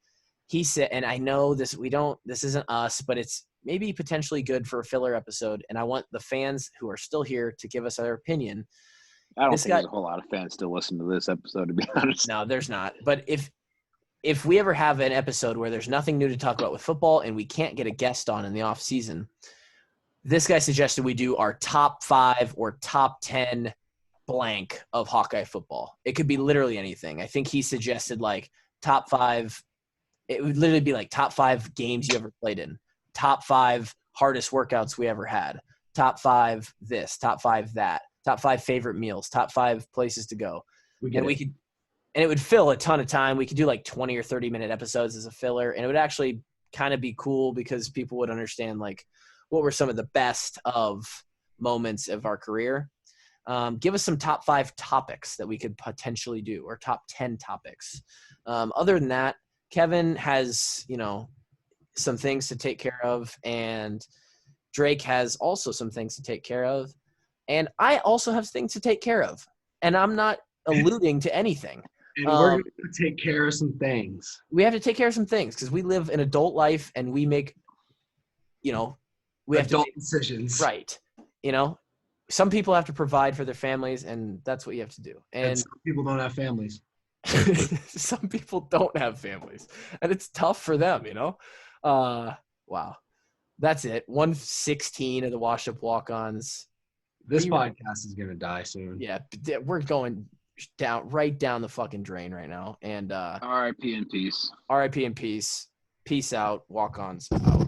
He said, and I know this isn't us, but it's maybe potentially good for a filler episode. And I want the fans who are still here to give us their opinion. I don't think there's a whole lot of fans still listen to this episode, to be honest. No, there's not. But if we ever have an episode where there's nothing new to talk about with football and we can't get a guest on in the off season, this guy suggested we do our top 5 or top 10 blank of Hawkeye football. It could be literally anything. I think he suggested like top 5. It would literally be like top 5 games you ever played in, top 5 hardest workouts we ever had, top 5 this, top 5 that, top 5 favorite meals, top 5 places to go. And it would fill a ton of time. We could do like 20 or 30 minute episodes as a filler. And it would actually kind of be cool because people would understand like what were some of the best of moments of our career. Give us some top 5 topics that we could potentially do, or top 10 topics. Other than that, Kevin has, some things to take care of, and Drake has also some things to take care of, and I also have things to take care of, and I'm not alluding to anything. And we're going to take care of some things. We have to take care of some things because we live an adult life, and we make, we have adult to make decisions. Right. Some people have to provide for their families, and that's what you have to do. And some people don't have families. some people don't have families, and it's tough for them, wow. That's it. 116 of the Washed Up Walk-Ons. This podcast is going to die soon. Yeah, we're going right down the fucking drain right now. And RIP in peace. RIP in peace. Peace out. Walk-Ons out.